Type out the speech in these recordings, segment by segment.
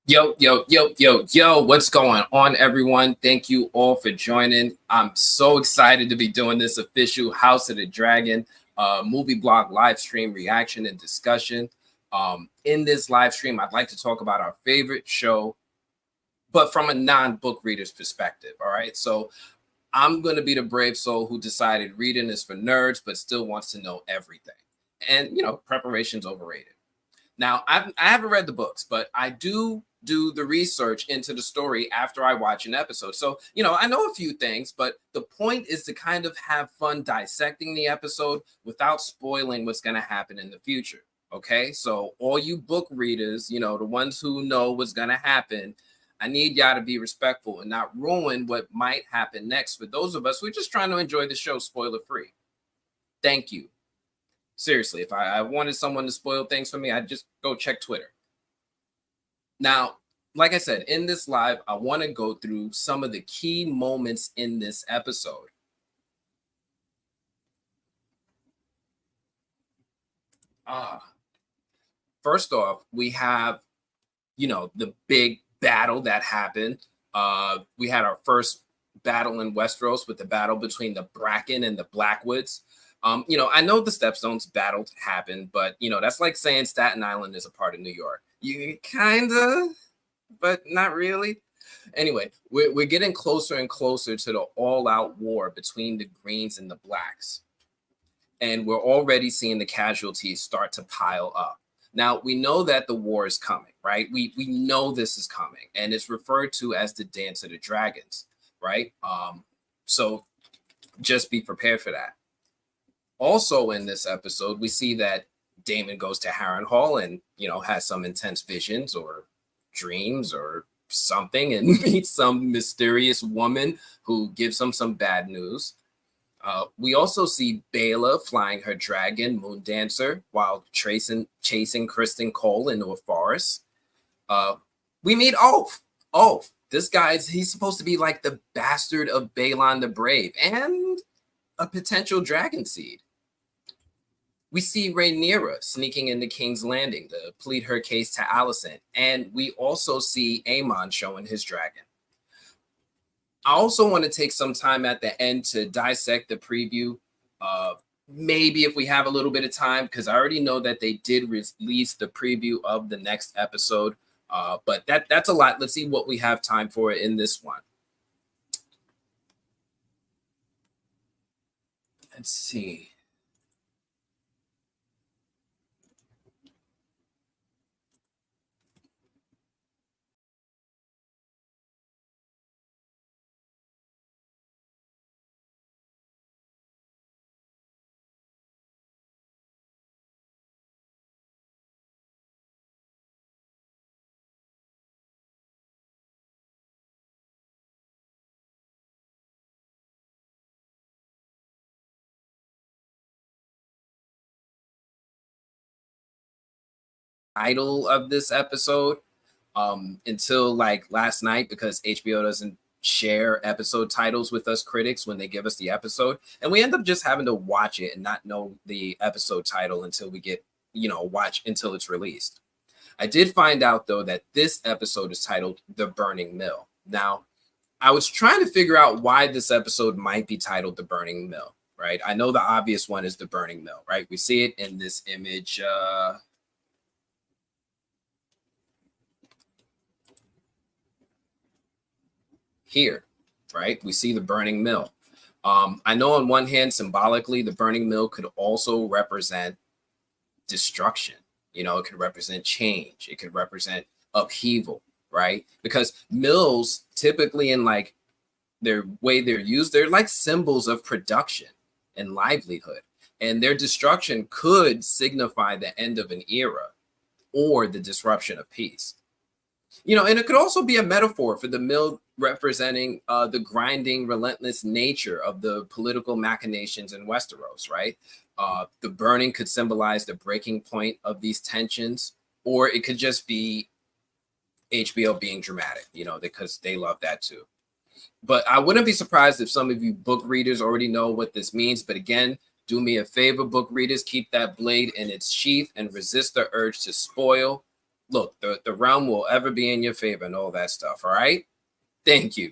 Yo, what's going on, everyone? Thank you all for joining. I'm so excited to be doing this official House of the Dragon movie blog live stream reaction and discussion. In this live stream, I'd like to talk about our favorite show, but from a non-book reader's perspective. All right. So I'm going to be the brave soul who decided reading is for nerds, but still wants to know everything. And, preparation's overrated. Now, I haven't read the books, but I do the research into the story after I watch an episode. So, I know a few things, but the point is to kind of have fun dissecting the episode without spoiling what's going to happen in the future. Okay. So, all you book readers, the ones who know what's going to happen, I need y'all to be respectful and not ruin what might happen next for those of us who are just trying to enjoy the show spoiler free. Thank you. Seriously, if I wanted someone to spoil things for me, I'd just go check Twitter. Now, like I said, in this live, I want to go through some of the key moments in this episode. First off, we have, the big battle that happened. We had our first battle in Westeros with the battle between the Bracken and the Blackwoods. I know the Stepstones battle happened, but that's like saying Staten Island is a part of New York. You kind of, but not really. Anyway, we're getting closer and closer to the all-out war between the Greens and the Blacks. And we're already seeing the casualties start to pile up. Now, we know that the war is coming, right? We know this is coming, and it's referred to as the Dance of the Dragons, right? So just be prepared for that. Also in this episode, we see that Daemon goes to Harrenhal and, has some intense visions or dreams or something and meets some mysterious woman who gives him some bad news. We also see Bela flying her dragon, Moondancer, while chasing Kristen Cole into a forest. We meet Ulf. This he's supposed to be like the bastard of Balon the Brave and a potential dragon seed. We see Rhaenyra sneaking into King's Landing to plead her case to Alicent, and we also see Aemon showing his dragon. I also want to take some time at the end to dissect the preview. Maybe if we have a little bit of time, because I already know that they did release the preview of the next episode. But that's a lot. Let's see what we have time for in this one. Let's see. Title of this episode until like last night, because HBO doesn't share episode titles with us critics when they give us the episode, and we end up just having to watch it and not know the episode title until we get watch until it's released. I did find out though that this episode is titled The Burning Mill. Now, I was trying to figure out why this episode might be titled The Burning Mill, right? I know the obvious one is The Burning Mill, right? We see it in this image here, right? We see the burning mill. I know on one hand, symbolically, the burning mill could also represent destruction. It could represent change. It could represent upheaval, right? Because mills typically in like their way they're used, they're like symbols of production and livelihood. And their destruction could signify the end of an era or the disruption of peace. And it could also be a metaphor for the mill representing the grinding, relentless nature of the political machinations in Westeros, right? The burning could symbolize the breaking point of these tensions, or it could just be HBO being dramatic, because they love that too. But I wouldn't be surprised if some of you book readers already know what this means. But again, do me a favor, book readers, keep that blade in its sheath and resist the urge to spoil. Look, the realm will ever be in your favor and all that stuff. All right. Thank you.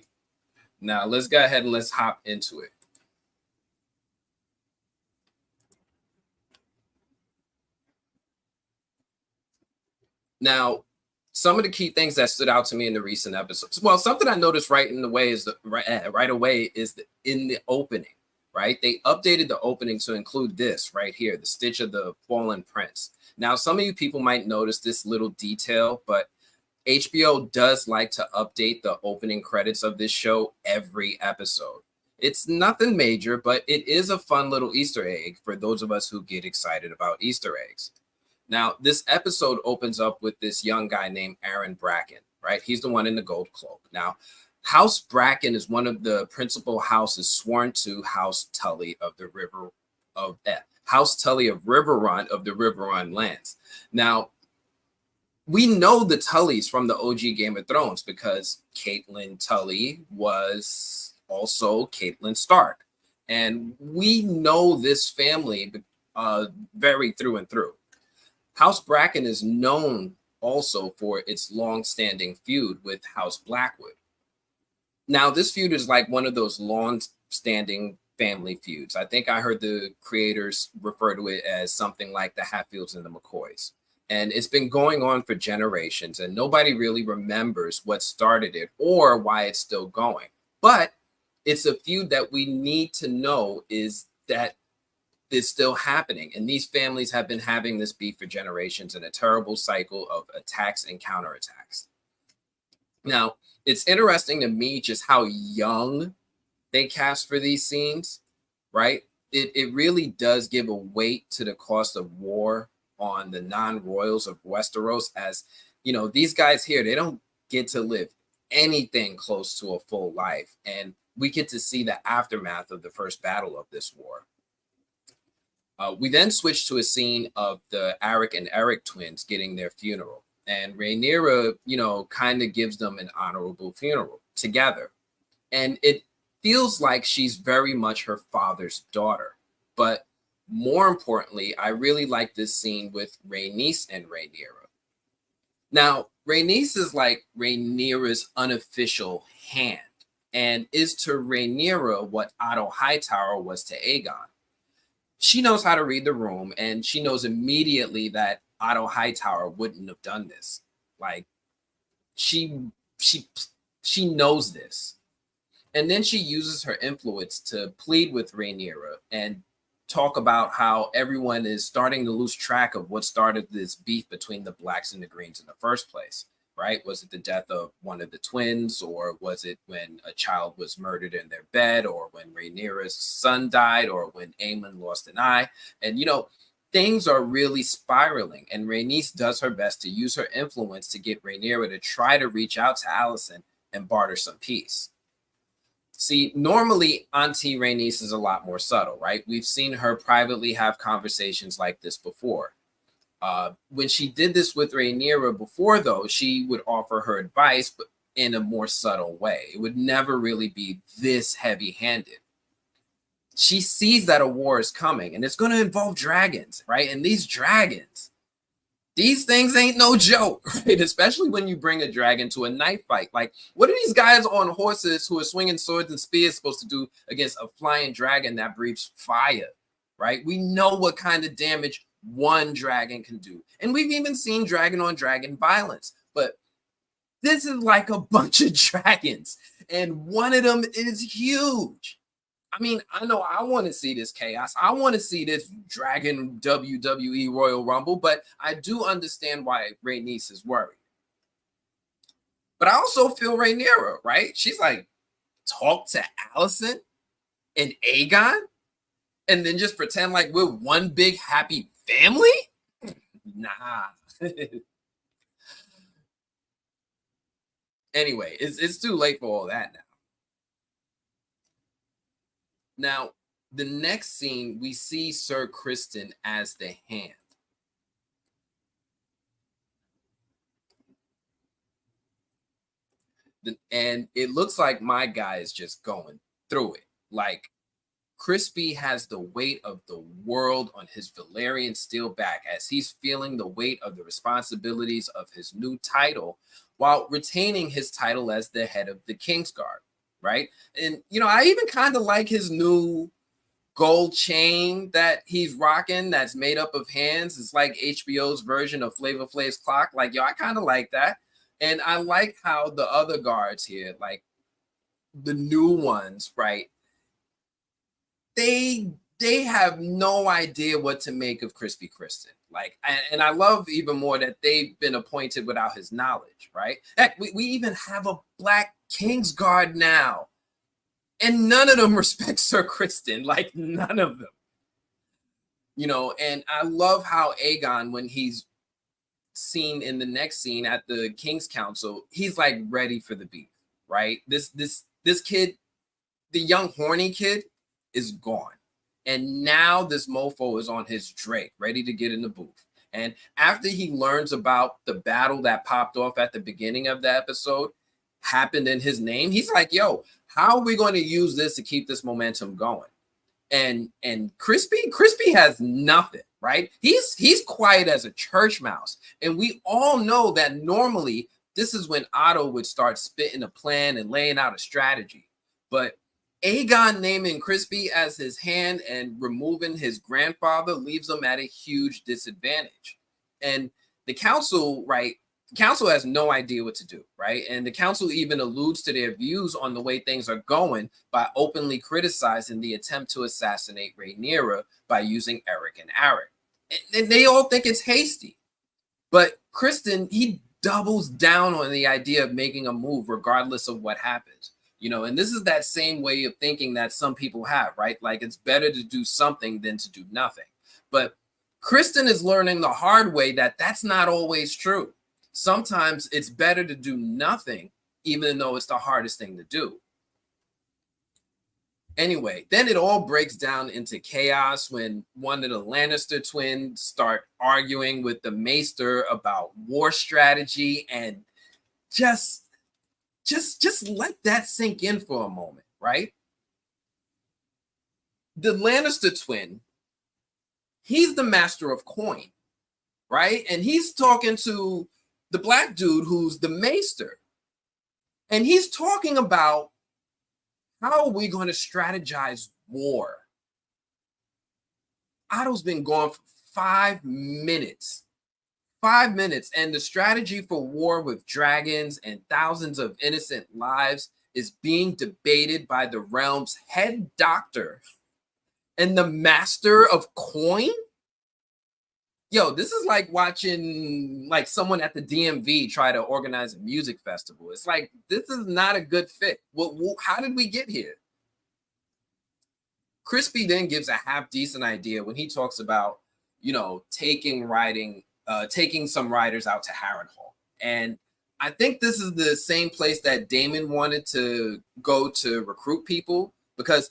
Now let's go ahead and let's hop into it. Now, some of the key things that stood out to me in the recent episodes. Well, something I noticed right in the way is right away is in the opening, right? They updated the opening to include this right here, the stitch of the fallen prince. Now, some of you people might notice this little detail, but HBO does like to update the opening credits of this show every episode. It's nothing major, but it is a fun little Easter egg for those of us who get excited about Easter eggs. Now, this episode opens up with this young guy named Aaron Bracken, right? He's the one in the gold cloak. Now, House Bracken is one of the principal houses sworn to House Tully of the River of House Tully of Riverrun of the Riverrun lands. Now, we know the Tullys from the OG Game of Thrones because Catelyn Tully was also Catelyn Stark. And we know this family very through and through. House Bracken is known also for its long-standing feud with House Blackwood. Now, this feud is like one of those long-standing family feuds. I think I heard the creators refer to it as something like the Hatfields and the McCoys. And it's been going on for generations, and nobody really remembers what started it or why it's still going. But it's a feud that we need to know is that is still happening. And these families have been having this beef for generations in a terrible cycle of attacks and counterattacks. Now, it's interesting to me just how young they cast for these scenes, right? It really does give a weight to the cost of war on the non-royals of Westeros, as you know, these guys here, they don't get to live anything close to a full life. And we get to see the aftermath of the first battle of this war. We then switch to a scene of the Arik and Eric twins getting their funeral. And Rhaenyra, you know, kind of gives them an honorable funeral together. And it feels like she's very much her father's daughter. But more importantly, I really like this scene with Rhaenys and Rhaenyra. Now, Rhaenys is like Rhaenyra's unofficial hand and is to Rhaenyra what Otto Hightower was to Aegon. She knows how to read the room, and she knows immediately that Otto Hightower wouldn't have done this. Like she knows this. And then she uses her influence to plead with Rhaenyra and talk about how everyone is starting to lose track of what started this beef between the blacks and the greens in the first place, right? Was it the death of one of the twins, or was it when a child was murdered in their bed, or when Rhaenyra's son died, or when Aemon lost an eye? And, you know, things are really spiraling, and Rhaenys does her best to use her influence to get Rhaenyra to try to reach out to Alicent and barter some peace. See, normally Auntie Rhaenys is a lot more subtle, right? We've seen her privately have conversations like this before. When she did this with Rhaenyra before, though, she would offer her advice, but in a more subtle way. It would never really be this heavy-handed. She sees that a war is coming, and it's going to involve dragons, right? And these dragons, these things ain't no joke, right? Especially when you bring a dragon to a knife fight. Like, what are these guys on horses who are swinging swords and spears supposed to do against a flying dragon that breathes fire, right? We know what kind of damage one dragon can do. And we've even seen dragon on dragon violence. But this is like a bunch of dragons, and one of them is huge. I mean, I know I want to see this chaos. I want to see this Dragon WWE Royal Rumble, but I do understand why Rhaenys is worried. But I also feel Rhaenyra, right? She's like, talk to Alicent and Aegon, and then just pretend like we're one big happy family? Nah. Anyway, it's too late for all that now. Now, the next scene, we see Sir Criston as the hand. And it looks like my guy is just going through it, like Crispy has the weight of the world on his Valyrian steel back as he's feeling the weight of the responsibilities of his new title while retaining his title as the head of the Kingsguard, right? And, I even kind of like his new gold chain that he's rocking that's made up of hands. It's like HBO's version of Flavor Flav's clock. Like, I kind of like that. And I like how the other guards here, like the new ones, right? They have no idea what to make of Crispy Kristen. Like, and I love even more that they've been appointed without his knowledge, right? Heck, we even have a Black Kingsguard now. And none of them respect Sir Kristen, like none of them. And I love how Aegon, when he's seen in the next scene at the King's Council, he's like ready for the beef, right? This kid, the young horny kid, is gone. And now this mofo is on his Drake, ready to get in the booth. And after he learns about the battle that popped off at the beginning of the episode happened in his name, he's like, yo, how are we going to use this to keep this momentum going? And Crispy has nothing, right? He's quiet as a church mouse. And we all know that normally this is when Otto would start spitting a plan and laying out a strategy. But Aegon naming Crispy as his hand and removing his grandfather leaves him at a huge disadvantage. And the council, right? The council has no idea what to do, right? And the council even alludes to their views on the way things are going by openly criticizing the attempt to assassinate Rhaenyra by using Eric and Arik. And they all think it's hasty. But Kristen, he doubles down on the idea of making a move regardless of what happens. And this is that same way of thinking that some people have, right? Like it's better to do something than to do nothing. But Kristen is learning the hard way that that's not always true. Sometimes it's better to do nothing, even though it's the hardest thing to do. Anyway, then it all breaks down into chaos when one of the Lannister twins start arguing with the Maester about war strategy, and just let that sink in for a moment, right? The Lannister twin, he's the master of coin, right? And he's talking to the black dude who's the Maester. And he's talking about how are we going to strategize war? Otto's been gone for 5 minutes. 5 minutes, and the strategy for war with dragons and thousands of innocent lives is being debated by the realm's head doctor and the master of coin. Yo, this is like watching like someone at the DMV try to organize a music festival. It's like, this is not a good fit. How did we get here? Crispy then gives a half decent idea when he talks about, taking some riders out to Harrenhal. And I think this is the same place that Daemon wanted to go to recruit people, because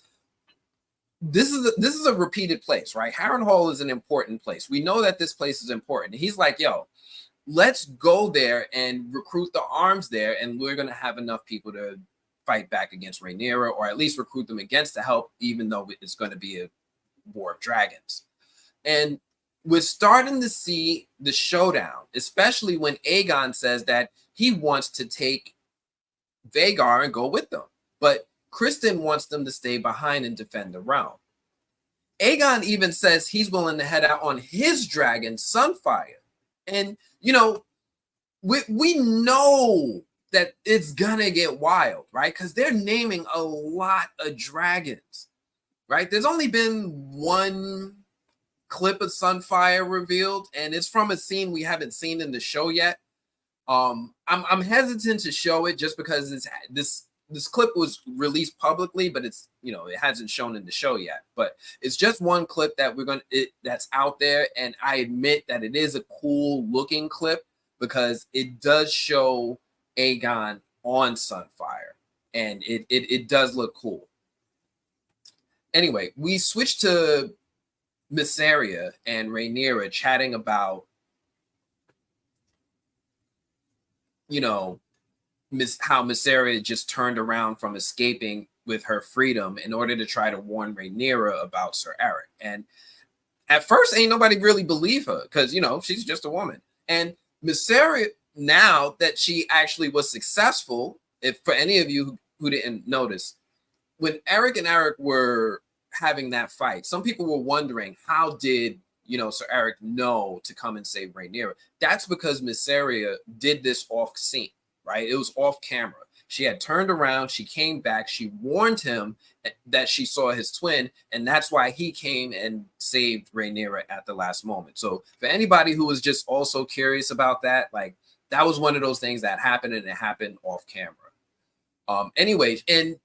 this is a repeated place, right? Harrenhal is an important place. We know that this place is important. And he's like, yo, let's go there and recruit the arms there, and we're going to have enough people to fight back against Rhaenyra, or at least recruit them against to help, even though it's going to be a war of dragons. And we're starting to see the showdown, especially when Aegon says that he wants to take Vhagar and go with them. But Kristen wants them to stay behind and defend the realm. Aegon even says he's willing to head out on his dragon, Sunfire. And, we know that it's going to get wild, right? Because they're naming a lot of dragons, right? There's only been one clip of Sunfire revealed, and it's from a scene we haven't seen in the show yet. I'm hesitant to show it just because this clip was released publicly, but it's it hasn't shown in the show yet. But it's just one clip that that's out there, and I admit that it is a cool looking clip because it does show Aegon on Sunfire, and it does look cool. Anyway, we switch to Mysaria and Rhaenyra chatting about, how Mysaria just turned around from escaping with her freedom in order to try to warn Rhaenyra about Sir Eric. And at first, ain't nobody really believe her because, you know, she's just a woman. And Mysaria, now that she actually was successful, if for any of you who didn't notice, when Eric and Eric were having that fight, some people were wondering, how did, you know, Sir Eric know to come and save Rhaenyra? That's because Mysaria did this off scene, right? It was off camera. She had turned around, she came back, she warned him that she saw his twin, and that's why he came and saved Rhaenyra at the last moment. So for anybody who was just also curious about that, like, that was one of those things that happened, and it happened off camera. Anyways, and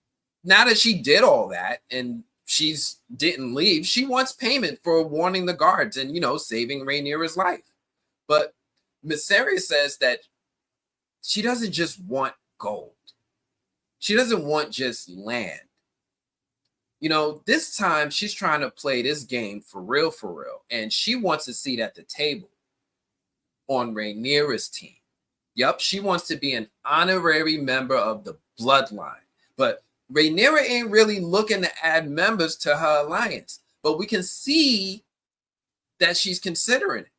now that she did all that and she's didn't leave, she wants payment for warning the guards and, you know, saving Rhaenyra's life. But Mysaria says that she doesn't just want gold. She doesn't want just land. You know, this time she's trying to play this game for real, and she wants a seat at the table on Rhaenyra's team. Yep, she wants to be an honorary member of the bloodline. But Rhaenyra ain't really looking to add members to her alliance. But we can see that she's considering it.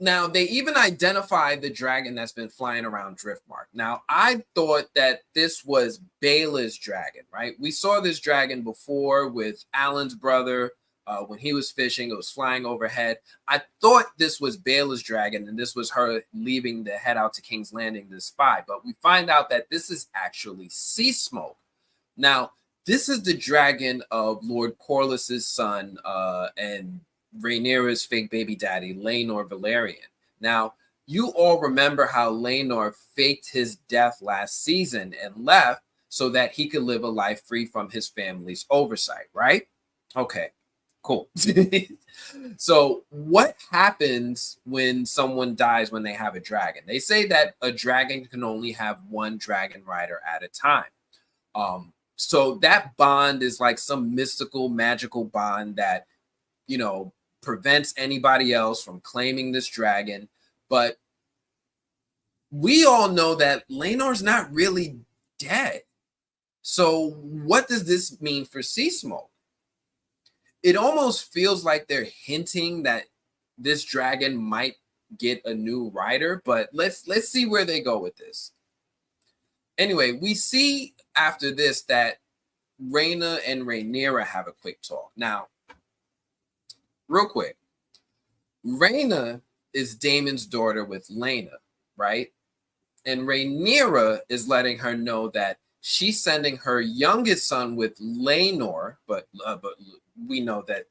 Now, they even identified the dragon that's been flying around Driftmark. Now, I thought that this was Baela's dragon, right? We saw this dragon before with Alan's brother when he was fishing. It was flying overhead. I thought this was Baela's dragon, and this was her leaving to head out to King's Landing to spy. But we find out that this is actually Sea Smoke. Now, this is the dragon of Lord Corlys's son and Rhaenyra's fake baby daddy, Laenor Velaryon. Now, you all remember how Laenor faked his death last season and left so that he could live a life free from his family's oversight, right? Okay, cool. So what happens when someone dies when they have a dragon? They say that a dragon can only have one dragon rider at a time. So that bond is like some mystical, magical bond that, you know, prevents anybody else from claiming this dragon. But we all know that Laenor's not really dead. So what does this mean for Sea Smoke? It almost feels like they're hinting that this dragon might get a new rider, but let's see where they go with this. Anyway, we see after this that Rhaena and Rhaenyra have a quick talk. Now, real quick, Rhaena is Daemon's daughter with Laena, right? And Rhaenyra is letting her know that she's sending her youngest son with Laenor, but we know that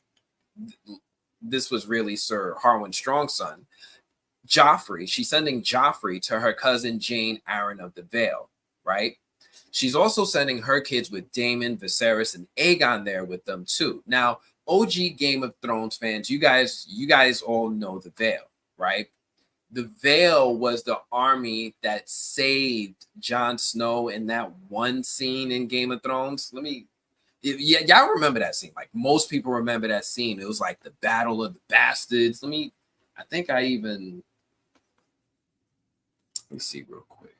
this was really Sir Harwin Strong's son, Joffrey. She's sending Joffrey to her cousin Jane Arryn of the Vale, right? She's also sending her kids with Daemon, Viserys, and Aegon there with them too. Now, OG Game of Thrones fans, you guys all know the Vale, right? The Vale was the army that saved Jon Snow in that one scene in Game of Thrones. Y'all remember that scene? Like, most people remember that scene. It was like the Battle of the Bastards. Let me see real quick.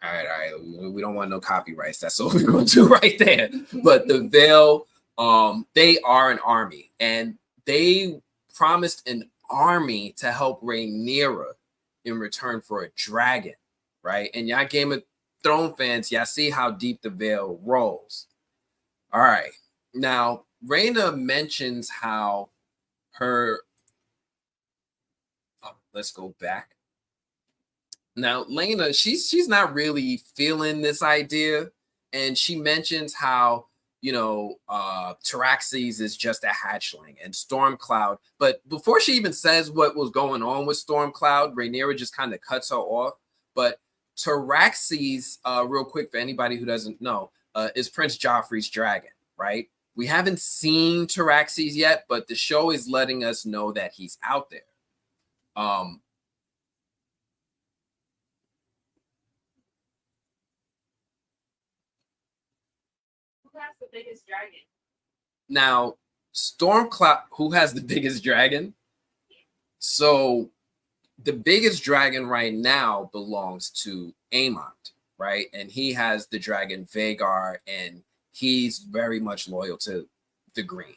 All right. We don't want no copyrights. That's what we're going to do right there. But the Vale, they are an army, and they promised an army to help Rhaenyra in return for a dragon, right? And y'all Game of Thrones fans, y'all see how deep the Vale rolls. All right. Now, Rhaena mentions how her... let's go back. Now, Laena, she's not really feeling this idea. And she mentions how, you know, Taraxes is just a hatchling and Stormcloud. But before she even says what was going on with Stormcloud, Rhaenyra just kind of cuts her off. But Taraxes, real quick for anybody who doesn't know, is Prince Joffrey's dragon, right? We haven't seen Taraxes yet, but the show is letting us know that he's out there. Who has the biggest dragon? Now, Stormcloud, who has the biggest dragon? So the biggest dragon right now belongs to Aemont, right? And he has the dragon Vhagar, and he's very much loyal to the Green.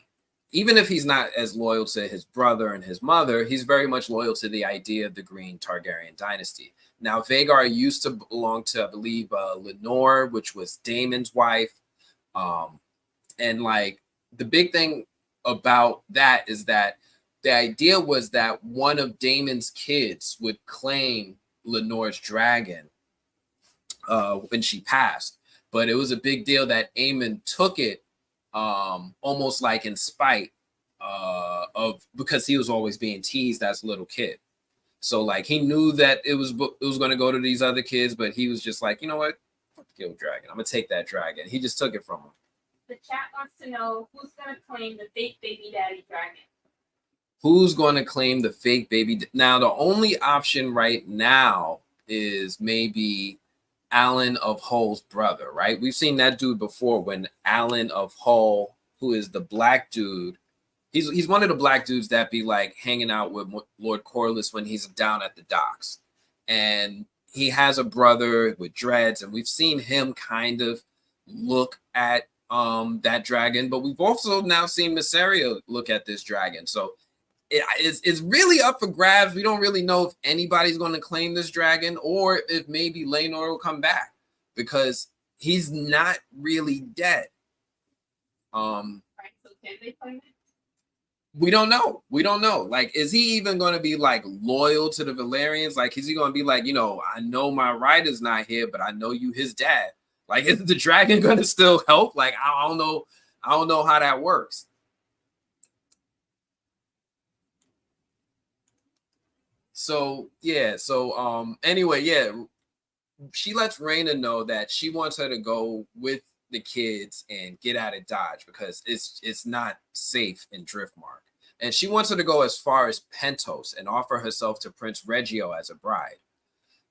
Even if he's not as loyal to his brother and his mother, he's very much loyal to the idea of the Green Targaryen dynasty. Now, Vhagar used to belong to, I believe, Lenore, which was Daemon's wife. And like the big thing about that is that the idea was that one of Daemon's kids would claim Lenore's dragon when she passed. But it was a big deal that Aemon took it almost like in spite of because he was always being teased as a little kid. So like he knew that it was going to go to these other kids, but he was just like, you know what, fuck the kill dragon. I'm gonna take that dragon. He just took it from him. The chat wants to know who's going to claim the fake baby daddy dragon. Who's going to claim the fake baby? Now, the only option right now is maybe Alan of Hull's brother, right? We've seen that dude before when Alan of Hull, who is the black dude, he's one of the black dudes that be like hanging out with Lord Corlys when he's down at the docks. And he has a brother with dreads, and we've seen him kind of look at that dragon, but we've also now seen Mysaria look at this dragon. So it's really up for grabs. We don't really know if anybody's going to claim this dragon or if maybe Laenor will come back because he's not really dead. Right, so can they claim it? We don't know. We don't know. Like, is he even going to be like loyal to the Valyrians? Like, is he going to be like, you know, I know my rider's not here, but I know you his dad. Like, is the dragon going to still help? Like, I don't know. I don't know how that works. So, yeah. So, anyway, yeah. She lets Rhaena know that she wants her to go with the kids and get out of Dodge because it's not safe in Driftmark. And she wants her to go as far as Pentos and offer herself to Prince Reggio as a bride.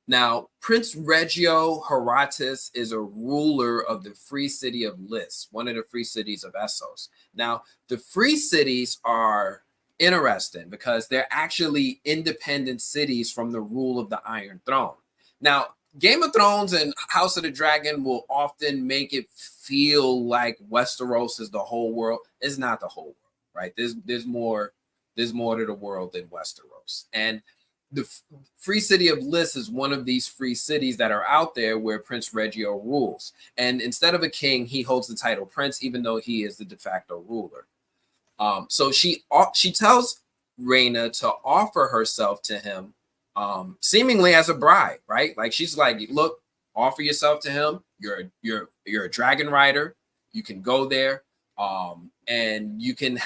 Now, Prince Reggio Horatis is a ruler of the Free City of Lys, one of the free cities of Essos. Now, the free cities are interesting because they're actually independent cities from the rule of the Iron Throne. Now, Game of Thrones and House of the Dragon will often make it feel like Westeros is the whole world. It's not the whole world, right? There's more to the world than Westeros. And the free city of Lys is one of these free cities that are out there where Prince Reggio rules. And instead of a king, he holds the title prince, even though he is the de facto ruler. So she tells Rhaena to offer herself to him, seemingly as a bride, right? Like she's like, look, offer yourself to him. You're a dragon rider. You can go there, and you can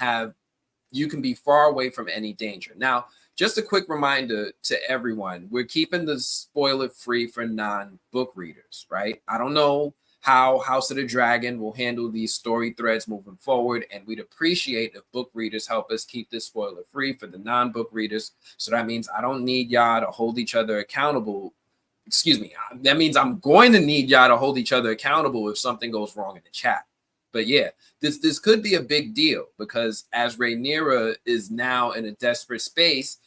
be far away from any danger. Now, just a quick reminder to everyone, we're keeping the spoiler free for non-book readers, right? I don't know how House of the Dragon will handle these story threads moving forward, and we'd appreciate if book readers help us keep this spoiler free for the non-book readers. So that means I don't need y'all to hold each other accountable. Excuse me. That means I'm going to need y'all to hold each other accountable if something goes wrong in the chat. But yeah, this could be a big deal because as Rhaenyra is now in a desperate space,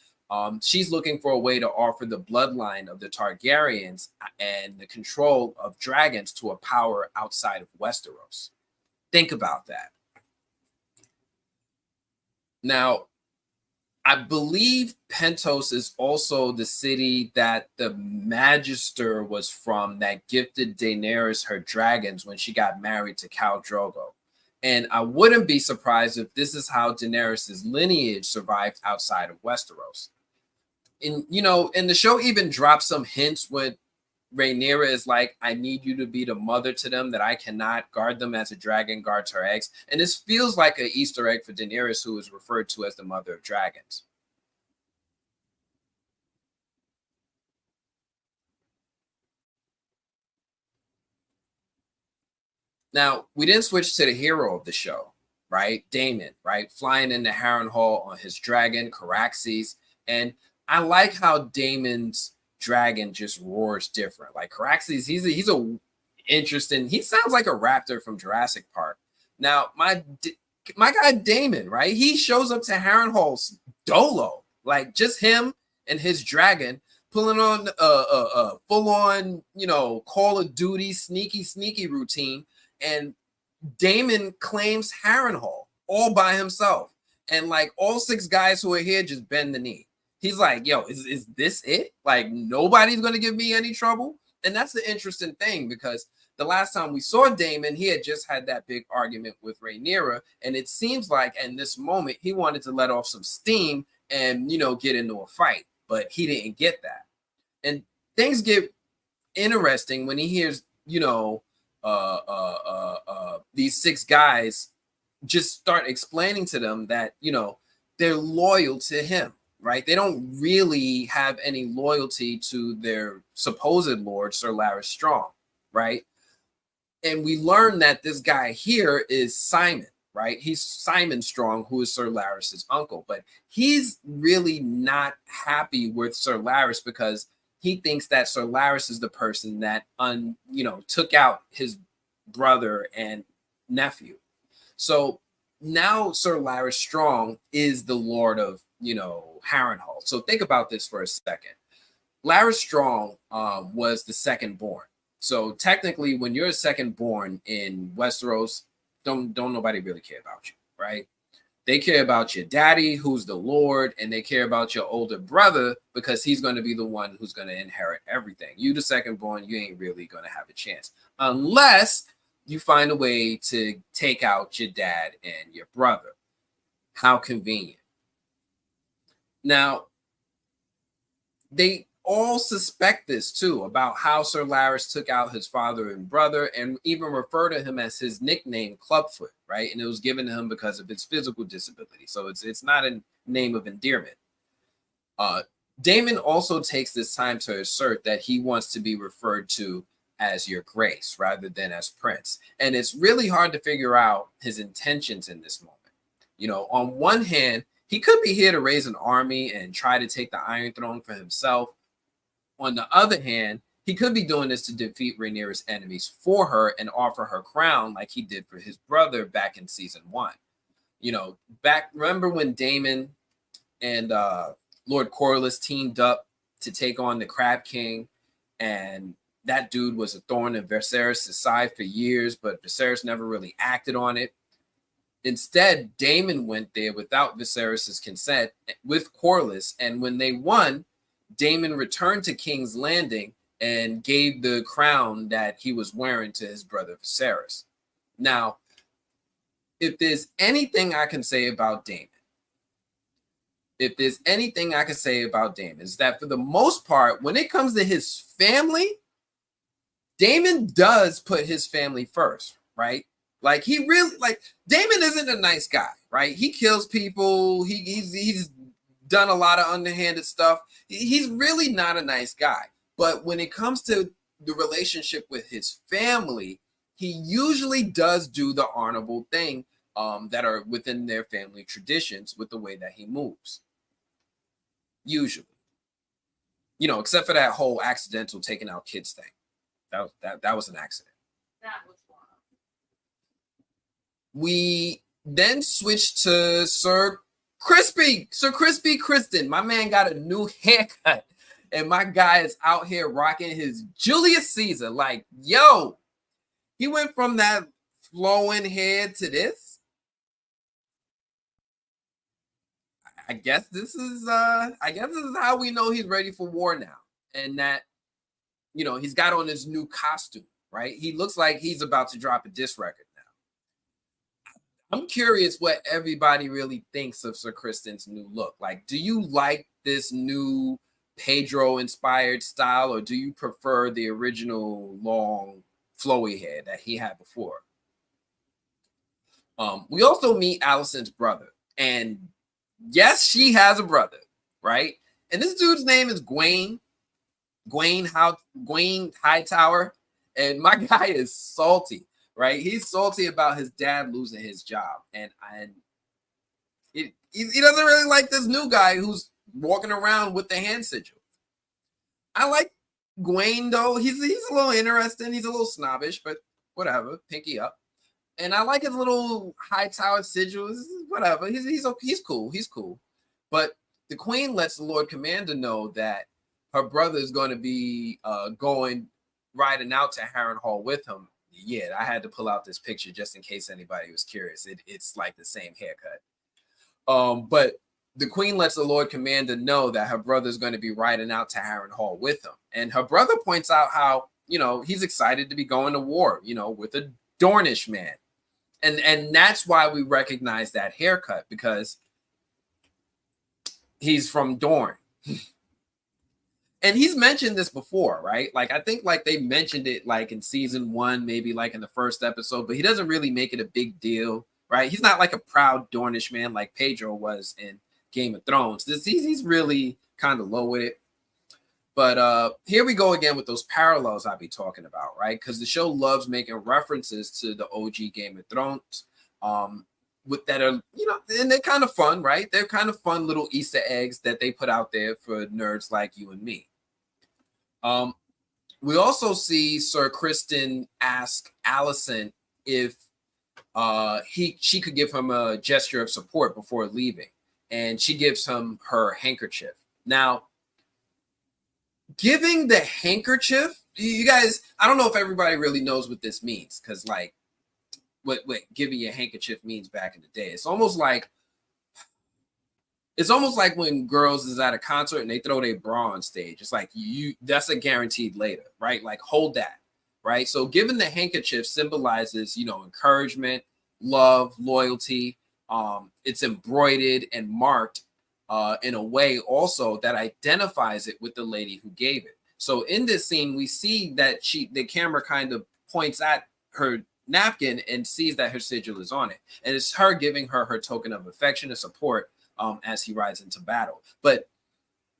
she's looking for a way to offer the bloodline of the Targaryens and the control of dragons to a power outside of Westeros. Think about that. Now, I believe Pentos is also the city that the Magister was from that gifted Daenerys her dragons when she got married to Khal Drogo. And I wouldn't be surprised if this is how Daenerys' lineage survived outside of Westeros. And, you know, and the show even drops some hints when Rhaenyra is like, I need you to be the mother to them, that I cannot guard them as a dragon guards her eggs. And this feels like an Easter egg for Daenerys, who is referred to as the mother of dragons. Now, we didn't switch to the hero of the show, right? Daemon, right? Flying into Harrenhal on his dragon, Caraxes. And I like how Daemon's dragon just roars different. Like Caraxes, he's a interesting, he sounds like a raptor from Jurassic Park. Now, my guy Daemon, right? He shows up to Harrenhal's dolo, like just him and his dragon pulling on a full on, Call of Duty sneaky routine, and Daemon claims Harrenhal all by himself, and like all 6 guys who are here just bend the knee. He's like, yo, is this it? Like nobody's gonna give me any trouble. And that's the interesting thing, because the last time we saw Daemon, he had just had that big argument with Rhaenyra, and it seems like in this moment he wanted to let off some steam and get into a fight, but he didn't get that. And things get interesting when he hears these 6 guys just start explaining to them that they're loyal to him, right? They don't really have any loyalty to their supposed lord, Sir Larys Strong, right? And we learn that this guy here is Simon, right? He's Simon Strong, who is Sir Larys's uncle, but he's really not happy with Sir Larys because he thinks that Sir Larys is the person that took out his brother and nephew. So now Sir Larys Strong is the Lord of Harrenhal. So think about this for a second. Larys Strong was the second born. So technically, when you're a second born in Westeros, don't nobody really care about you, right? They care about your daddy, who's the Lord, and they care about your older brother because he's going to be the one who's going to inherit everything. You, the second born, you ain't really going to have a chance unless you find a way to take out your dad and your brother. How convenient. Now, they all suspect this too, about how Sir Larys took out his father and brother, and even refer to him as his nickname Clubfoot, right? And it was given to him because of his physical disability. So it's not a name of endearment. Daemon also takes this time to assert that he wants to be referred to as Your Grace rather than as Prince. And it's really hard to figure out his intentions in this moment. On one hand, he could be here to raise an army and try to take the Iron Throne for himself. On the other hand, he could be doing this to defeat Rhaenyra's enemies for her and offer her crown like he did for his brother back in season 1. Remember when Daemon and Lord Corlys teamed up to take on the Crab King, and that dude was a thorn in Viserys' side for years, but Viserys never really acted on it. Instead, Daemon went there without Viserys' consent with Corlys, and when they won, Daemon returned to King's Landing and gave the crown that he was wearing to his brother Viserys. Now, if there's anything I can say about Daemon, is that for the most part, when it comes to his family, Daemon does put his family first, right? Like Daemon isn't a nice guy, right? He kills people. He's done a lot of underhanded stuff. He's really not a nice guy. But when it comes to the relationship with his family, he usually does do the honorable thing that are within their family traditions with the way that he moves. Usually. Except for that whole accidental taking out kids thing. That was an accident. That was wild. We then switched to Sir Crispy Kristen. My man got a new haircut, and my guy is out here rocking his Julius Caesar. Like, yo, he went from that flowing hair to this. I guess this is how we know he's ready for war now, and that he's got on his new costume, right? He looks like he's about to drop a diss record now. I'm curious what everybody really thinks of Sir Kristen's new look. Like, do you like this new Pedro-inspired style, or do you prefer the original long, flowy hair that he had before? We also meet Alicent's brother, and yes, she has a brother, right? And this dude's name is Gwaine Hightower, and my guy is salty right? He's salty about his dad losing his job, and he doesn't really like this new guy who's walking around with the hand sigil. I like Gwaine though. He's a little interesting. He's a little snobbish, but whatever. Pinky up. And I like his little high tower sigils. Whatever. He's cool. He's cool. But the queen lets the Lord Commander know that her brother is going to be riding out to Harrenhal with him. Yeah, I had to pull out this picture just in case anybody was curious. It's like the same haircut. But the queen lets the Lord Commander know that her brother is going to be riding out to Harrenhal with him. And her brother points out how, he's excited to be going to war, with a Dornish man. And that's why we recognize that haircut, because he's from Dorne. And he's mentioned this before, right? Like, I think like they mentioned it like in season 1, maybe like in the first episode, but he doesn't really make it a big deal, right? He's not like a proud Dornish man like Pedro was in Game of Thrones. He's really kind of low with it. But here we go again with those parallels I be talking about, right? Because the show loves making references to the OG Game of Thrones, with that are, and they're kind of fun, right? They're kind of fun little Easter eggs that they put out there for nerds like you and me. We also see Sir Criston ask Alicent if she could give him a gesture of support before leaving, and she gives him her handkerchief. Now, giving the handkerchief, you guys, I don't know if everybody really knows what this means, because like what giving your handkerchief means back in the day. It's almost like when girls is at a concert and they throw their bra on stage. It's like that's a guaranteed later, right? Like hold that, right? So giving the handkerchief symbolizes, encouragement, love, loyalty. It's embroidered and marked in a way also that identifies it with the lady who gave it. So in this scene, we see that the camera kind of points at her napkin and sees that her sigil is on it. And it's her giving her token of affection and support as he rides into battle. But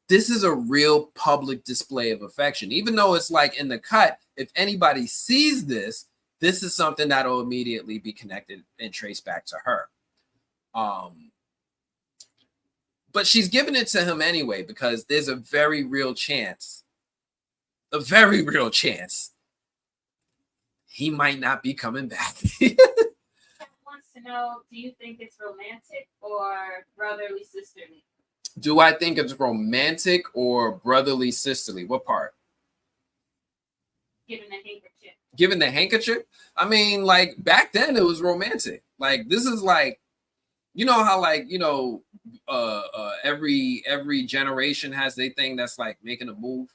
this is a real public display of affection. Even though it's like in the cut, if anybody sees this is something that'll immediately be connected and traced back to her. But she's giving it to him anyway, because there's a very real chance he might not be coming back. Wants to know, do you think it's romantic or brotherly sisterly? Do I think it's romantic or brotherly sisterly? What part? Given the handkerchief. Given the handkerchief? I mean, like back then it was romantic. Like this is like, how like, every generation has their thing that's like making a move.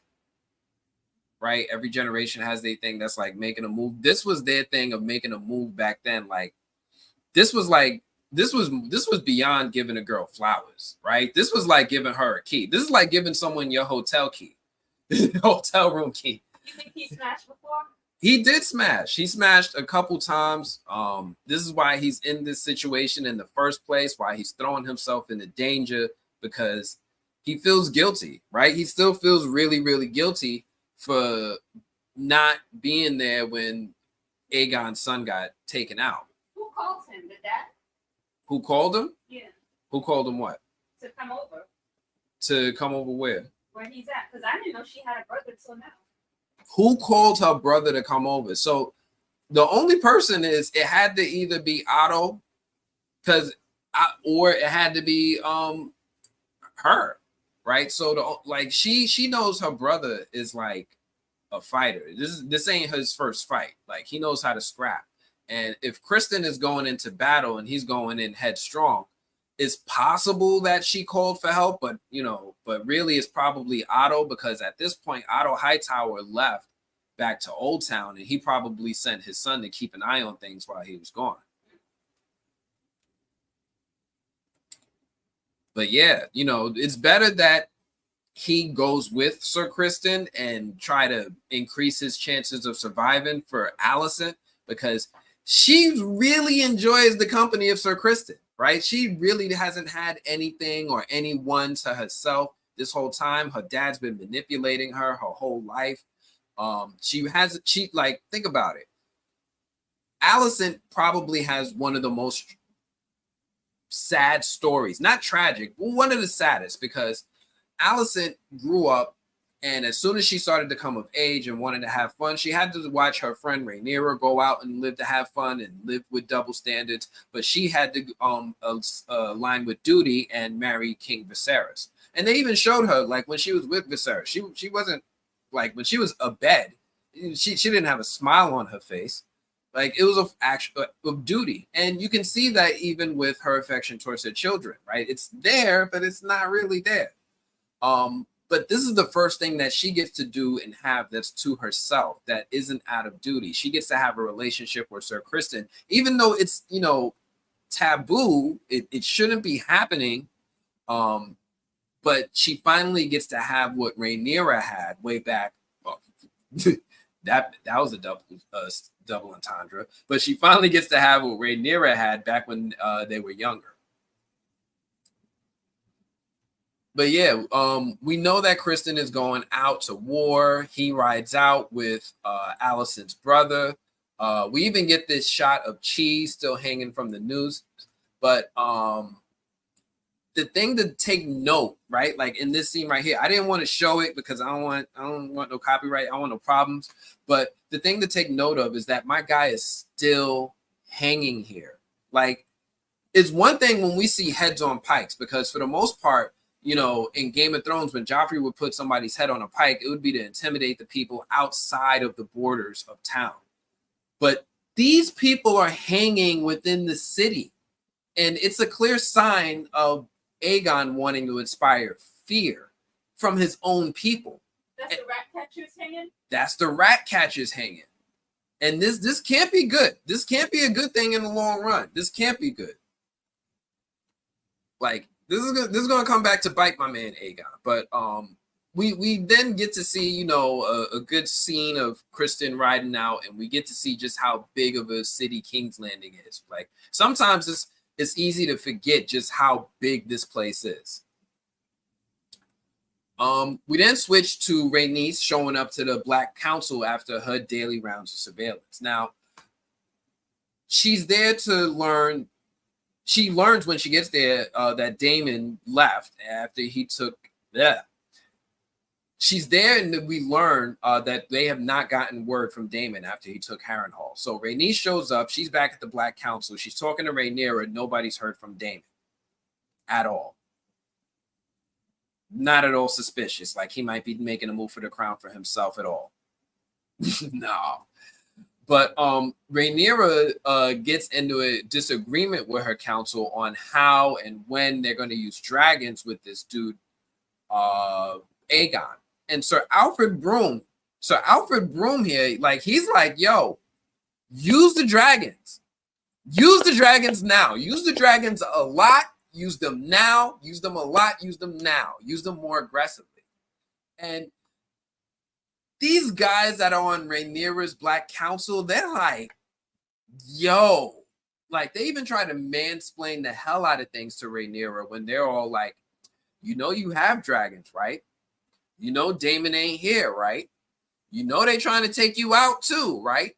Right? Every generation has their thing that's like making a move. This was their thing of making a move back then. Like this was beyond giving a girl flowers, right? This was like giving her a key. This is like giving someone your hotel key, hotel room key. You think he smashed before? He did smash. He smashed a couple times. This is why he's in this situation in the first place, why he's throwing himself into danger, because he feels guilty, right? He still feels really, really guilty for not being there when Aegon's son got taken out. Who called him? The dad? Who called him? Yeah. Who called him what? To come over. To come over where? Where he's at. Because I didn't know she had a brother till now. Who called her brother to come over? So the only person it had to either be Otto, or it had to be her, right? So she knows her brother is like a fighter. This ain't his first fight. Like he knows how to scrap. And if Criston is going into battle and he's going in headstrong, it's possible that she called for help, but really it's probably Otto, because at this point Otto Hightower left back to Old Town and he probably sent his son to keep an eye on things while he was gone. But yeah, it's better that he goes with Sir Criston and try to increase his chances of surviving for Alicent, because she really enjoys the company of Sir Criston, right? She really hasn't had anything or anyone to herself this whole time. Her dad's been manipulating her whole life. Think about it. Alicent probably has one of the most sad stories, not tragic, but one of the saddest, because Alicent grew up, and as soon as she started to come of age and wanted to have fun, she had to watch her friend Rhaenyra go out and live to have fun and live with double standards. But she had to align with duty and marry King Viserys. And they even showed her, like, when she was with Viserys, she wasn't, like, when she was abed, she didn't have a smile on her face. Like, it was of duty. And you can see that even with her affection towards her children, right? It's there, but it's not really there. But this is the first thing that she gets to do and have that's to herself, that isn't out of duty. She gets to have a relationship with Sir Criston, even though it's, taboo, it shouldn't be happening. But she finally gets to have what Rhaenyra had way back. Well, that was a double entendre. But she finally gets to have what Rhaenyra had back when they were younger. But yeah, we know that Criston is going out to war. He rides out with Alicent's brother. We even get this shot of cheese still hanging from the noose. But the thing to take note, right? Like in this scene right here, I didn't want to show it because I don't want no copyright. I don't want no problems. But the thing to take note of is that my guy is still hanging here. Like, it's one thing when we see heads on pikes, because for the most part, in Game of Thrones, when Joffrey would put somebody's head on a pike, it would be to intimidate the people outside of the borders of town. But these people are hanging within the city. And it's a clear sign of Aegon wanting to inspire fear from his own people. That's the rat catchers hanging? That's the rat catchers hanging. And this can't be good. This can't be a good thing in the long run. This can't be good. Like, this is gonna come back to bite my man Aegon. But we then get to see, a good scene of Criston riding out, and we get to see just how big of a city King's Landing is. Like, sometimes it's easy to forget just how big this place is. We then switch to Rhaenys showing up to the Black Council after her daily rounds of surveillance. Now, she's there to learn. She learns when she gets there that Daemon left after he took. Yeah. She's there, and we learn that they have not gotten word from Daemon after he took Harrenhal. So Rhaenys shows up. She's back at the Black Council. She's talking to Rhaenyra. Nobody's heard from Daemon at all. Not at all suspicious. Like he might be making a move for the crown for himself at all. No. But Rhaenyra gets into a disagreement with her council on how and when they're going to use dragons with this dude, Aegon. And Sir Alfred Broom here, like, he's like, yo, use the dragons. Use the dragons now. Use the dragons a lot. Use them now. Use them a lot. Use them now. Use them more aggressively. And these guys that are on Rhaenyra's Black Council, they're like, yo. Like, they even try to mansplain the hell out of things to Rhaenyra when they're all like, you have dragons, right? Daemon ain't here, right? They trying to take you out too, right?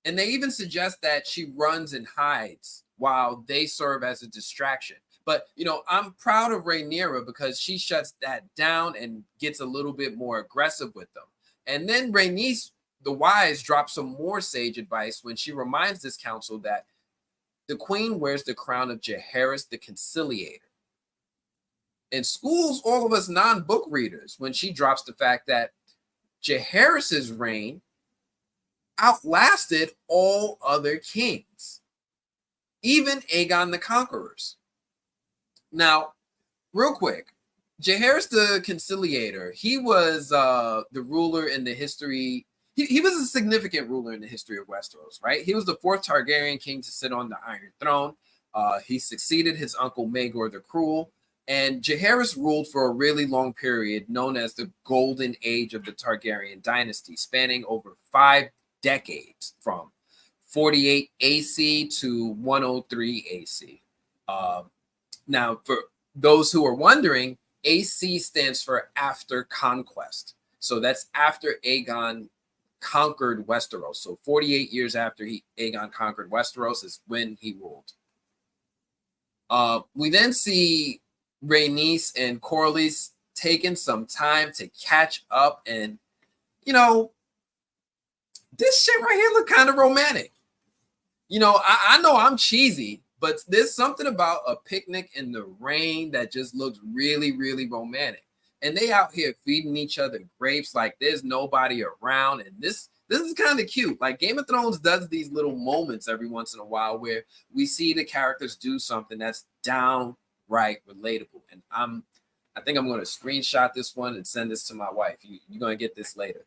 And they even suggest that she runs and hides while they serve as a distraction. But, I'm proud of Rhaenyra because she shuts that down and gets a little bit more aggressive with them. And then Rhaenys, the wise, drops some more sage advice when she reminds this council that the queen wears the crown of Jaehaerys the Conciliator. And schools all of us non-book readers when she drops the fact that Jaehaerys's reign outlasted all other kings, even Aegon the Conqueror's. Now, real quick, Jaehaerys the Conciliator, he was the ruler in the history. He was a significant ruler in the history of Westeros, right? He was the 4th Targaryen king to sit on the Iron Throne. He succeeded his uncle Maegor the Cruel. And Jaehaerys ruled for a really long period known as the Golden Age of the Targaryen dynasty, spanning over 5 decades from 48 AC to 103 AC. Now, for those who are wondering, AC stands for after conquest. So that's after Aegon conquered Westeros. So 48 years after Aegon conquered Westeros is when he ruled. We then see Rhaenys and Corlys taking some time to catch up, and this shit right here look kind of romantic. I know I'm cheesy, but there's something about a picnic in the rain that just looks really, really romantic. And they out here feeding each other grapes like there's nobody around. And this is kind of cute. Like Game of Thrones does these little moments every once in a while where we see the characters do something that's downright relatable. And I think I'm going to screenshot this one and send this to my wife. You're going to get this later.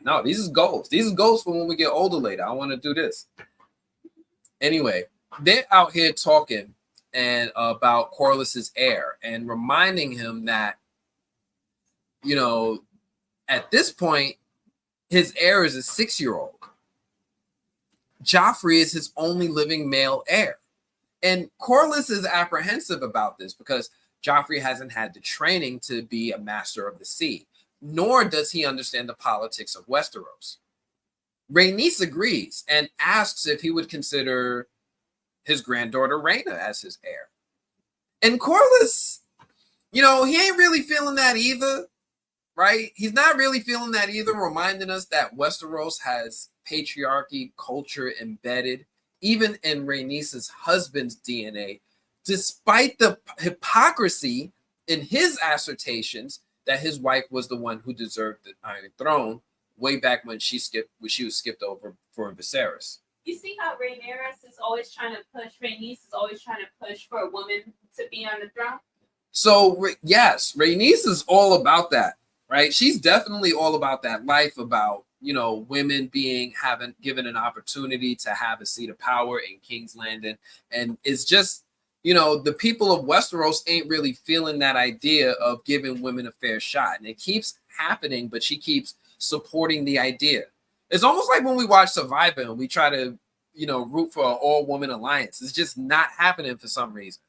No, these is goals. These is goals for when we get older later. I want to do this. Anyway, they're out here talking and about Corlys's heir and reminding him that, at this point, his heir is a 6-year-old. Joffrey is his only living male heir. And Corlys is apprehensive about this because Joffrey hasn't had the training to be a master of the sea, nor does he understand the politics of Westeros. Rhaenys agrees and asks if he would consider his granddaughter Rhaena as his heir. And Corlys, he ain't really feeling that either, right? He's not really feeling that either, reminding us that Westeros has patriarchy culture embedded, even in Rhaenys' husband's DNA, despite the hypocrisy in his assertions that his wife was the one who deserved the Iron Throne way back when she was skipped over for Viserys. You see how Rhaenys is always trying to push for a woman to be on the throne? So, yes, Rhaenys is all about that, right? She's definitely all about that life, about, women having given an opportunity to have a seat of power in King's Landing. And it's just, the people of Westeros ain't really feeling that idea of giving women a fair shot. And it keeps happening, but she keeps supporting the idea. It's almost like when we watch Survivor and we try to, root for an all-woman alliance. It's just not happening for some reason.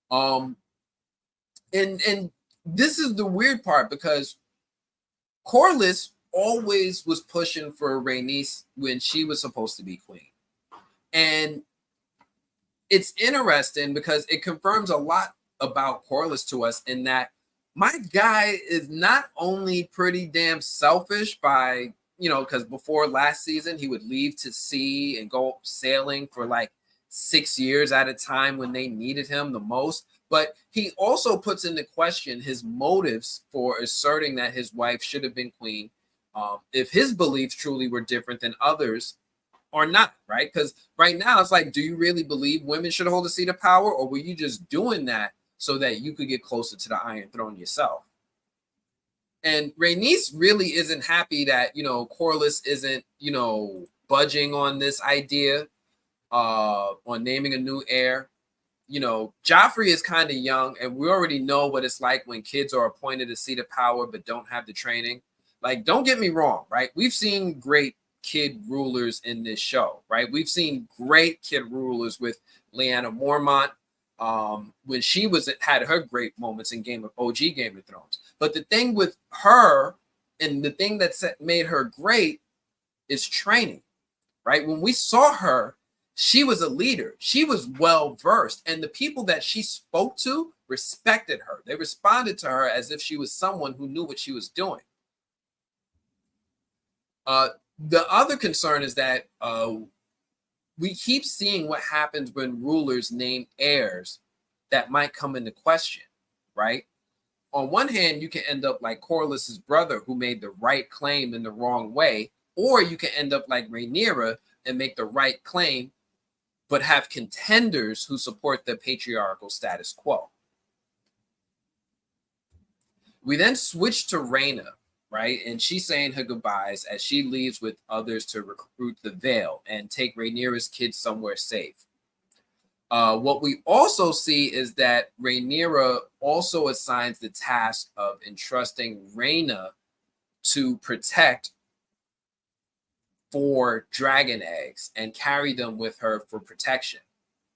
And this is the weird part because Corlys always was pushing for Rhaenys when she was supposed to be queen. And it's interesting because it confirms a lot about Corlys to us in that my guy is not only pretty damn selfish by, because before last season, he would leave to sea and go sailing for like 6 years at a time when they needed him the most. But he also puts into question his motives for asserting that his wife should have been queen if his beliefs truly were different than others or not, right? Because right now it's like, do you really believe women should hold a seat of power, or were you just doing that so that you could get closer to the Iron Throne yourself? And Rhaenys really isn't happy that, Corlys isn't, budging on this idea on naming a new heir. Joffrey is kind of young, and we already know what it's like when kids are appointed a seat of power but don't have the training. Like, don't get me wrong, right? We've seen great kid rulers in this show, right? We've seen great kid rulers with Lyanna Mormont when she had her great moments in OG Game of Thrones. But the thing with her and the thing that made her great is training, right? When we saw her, she was a leader. She was well-versed, and the people that she spoke to respected her. They responded to her as if she was someone who knew what she was doing. The other concern is that we keep seeing what happens when rulers name heirs that might come into question, right? On one hand, you can end up like Corlys's brother, who made the right claim in the wrong way, or you can end up like Rhaenyra and make the right claim, but have contenders who support the patriarchal status quo. We then switch to Rhaena, right? And she's saying her goodbyes as she leaves with others to recruit the Vale and take Rhaenyra's kids somewhere safe. What we also see is that Rhaenyra also assigns the task of entrusting Rhaena to protect 4 dragon eggs and carry them with her for protection.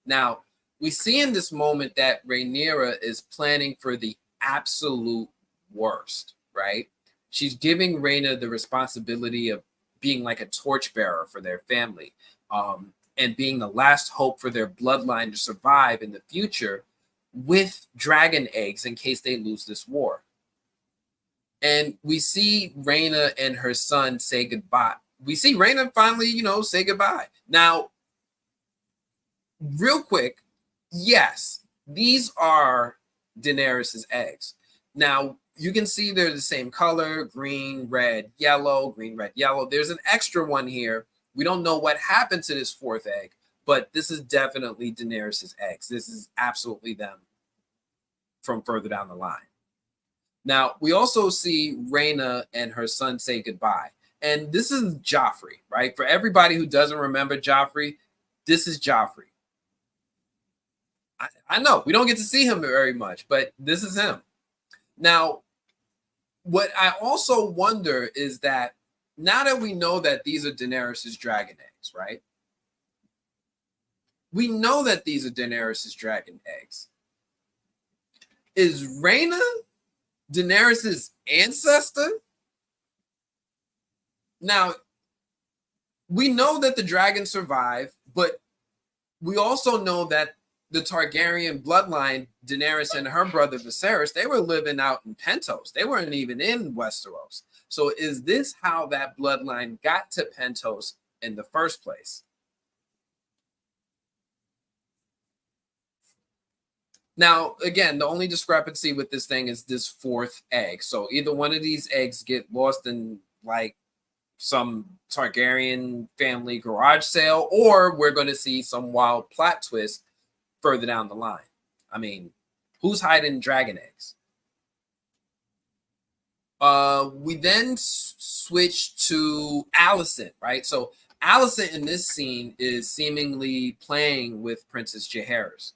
Now, we see in this moment that Rhaenyra is planning for the absolute worst, right? She's giving Rhaena the responsibility of being like a torchbearer for their family, and being the last hope for their bloodline to survive in the future with dragon eggs in case they lose this war. And we see Rhaena and her son say goodbye. We see Rhaena finally, say goodbye. Now, real quick, yes, these are Daenerys's eggs. Now, you can see they're the same color, green, red, yellow, green, red, yellow. There's an extra one here. We don't know what happened to this fourth egg, but this is definitely Daenerys's eggs. This is absolutely them from further down the line. Now, we also see Rhaena and her son say goodbye. And this is Joffrey, right? For everybody who doesn't remember Joffrey, this is Joffrey. I know we don't get to see him very much, but this is him. Now, what I also wonder is that now that we know that these are Daenerys's dragon eggs, right? We know that these are Daenerys's dragon eggs. Is Rhaena Daenerys's ancestor? Now, we know that the dragons survive, but we also know that the Targaryen bloodline, Daenerys and her brother Viserys, they were living out in Pentos. They weren't even in Westeros. So is this how that bloodline got to Pentos in the first place? Now, again, the only discrepancy with this thing is this fourth egg. So either one of these eggs get lost in like some Targaryen family garage sale, or we're going to see some wild plot twist further down the line. I mean, who's hiding dragon eggs? We then switch to Alicent, right? So Alicent in this scene is seemingly playing with Princess Jaehaera.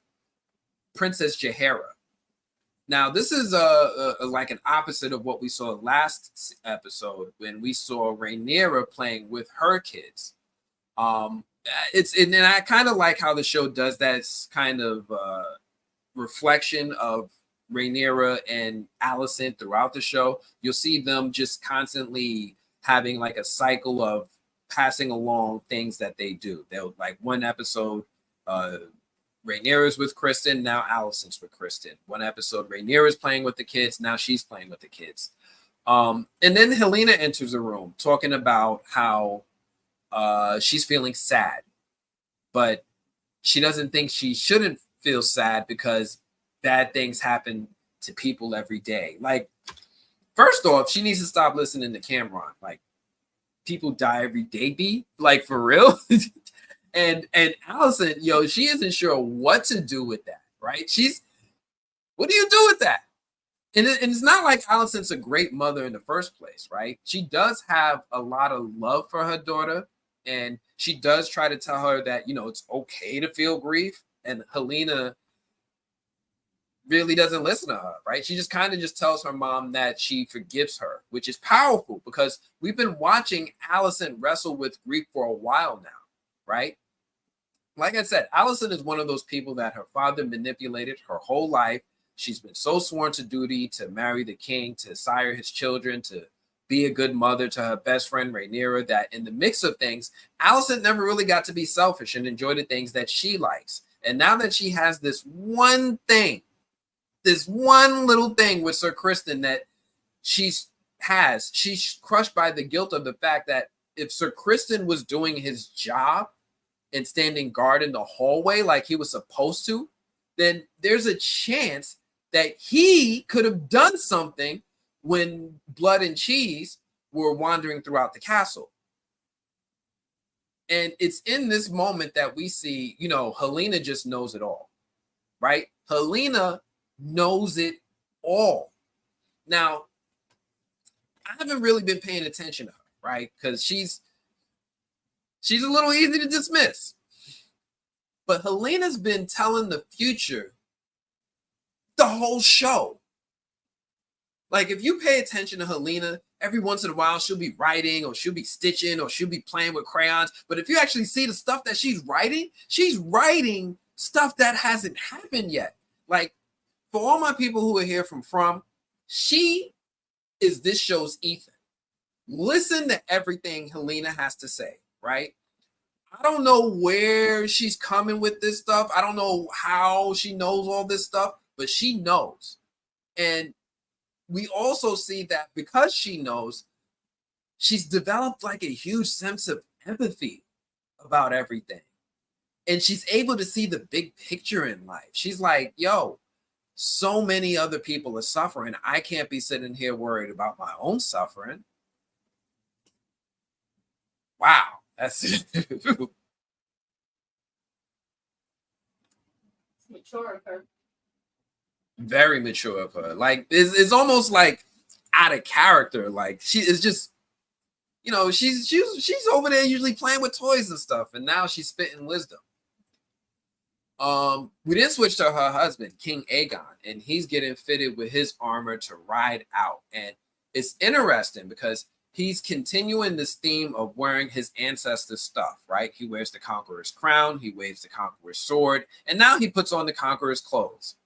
Now, this is like an opposite of what we saw last episode when we saw Rhaenyra playing with her kids. And I kind of like how the show does that kind of reflection of Rhaenyra and Alicent throughout the show. You'll see them just constantly having like a cycle of passing along things that they do. They'll like one episode, Rhaenyra's with Kristen, now Alicent's with Kristen. One episode, Rhaenyra's playing with the kids, now she's playing with the kids. And then Helena enters the room talking about how she's feeling sad, but she doesn't think she shouldn't feel sad because bad things happen to people every day. Like, first off, she needs to stop listening to Cameron. Like, people die every day, B? Like, for real? and Alicent, she isn't sure what to do with that, right? What do you do with that? And it's not like Alicent's a great mother in the first place, right? She does have a lot of love for her daughter, and she does try to tell her that, it's okay to feel grief. And Helena really doesn't listen to her, right? She just kind of just tells her mom that she forgives her, which is powerful because we've been watching Alicent wrestle with grief for a while now, right? Like I said, Alicent is one of those people that her father manipulated her whole life. She's been so sworn to duty to marry the king, to sire his children, to be a good mother to her best friend Rhaenyra, that in the mix of things, Alicent never really got to be selfish and enjoy the things that she likes. And now that she has this one little thing with Sir Kristen that she's crushed by the guilt of the fact that if Sir Kristen was doing his job and standing guard in the hallway like he was supposed to, then there's a chance that he could have done something when Blood and Cheese were wandering throughout the castle. And it's in this moment that we see, Helena just knows it all, right? Helena knows it all. Now, I haven't really been paying attention to her, right? Because she's a little easy to dismiss. But Helena's been telling the future the whole show. Like, if you pay attention to Helena, every once in a while she'll be writing or she'll be stitching or she'll be playing with crayons. But if you actually see the stuff that she's writing stuff that hasn't happened yet. Like, for all my people who are here from, she is this show's Ethan. Listen to everything Helena has to say, right? I don't know where she's coming with this stuff. I don't know how she knows all this stuff, but she knows. And we also see that because she knows, she's developed like a huge sense of empathy about everything. And she's able to see the big picture in life. She's like, yo, so many other people are suffering. I can't be sitting here worried about my own suffering. Wow. That's mature of her. Very mature of her. Like it's almost like out of character. Like she is just, you know, she's over there usually playing with toys and stuff, and now she's spitting wisdom. We then switch to her husband, King Aegon, and he's getting fitted with his armor to ride out. And it's interesting because he's continuing this theme of wearing his ancestors' stuff, right? He wears the conqueror's crown, he waves the conqueror's sword, and now he puts on the conqueror's clothes.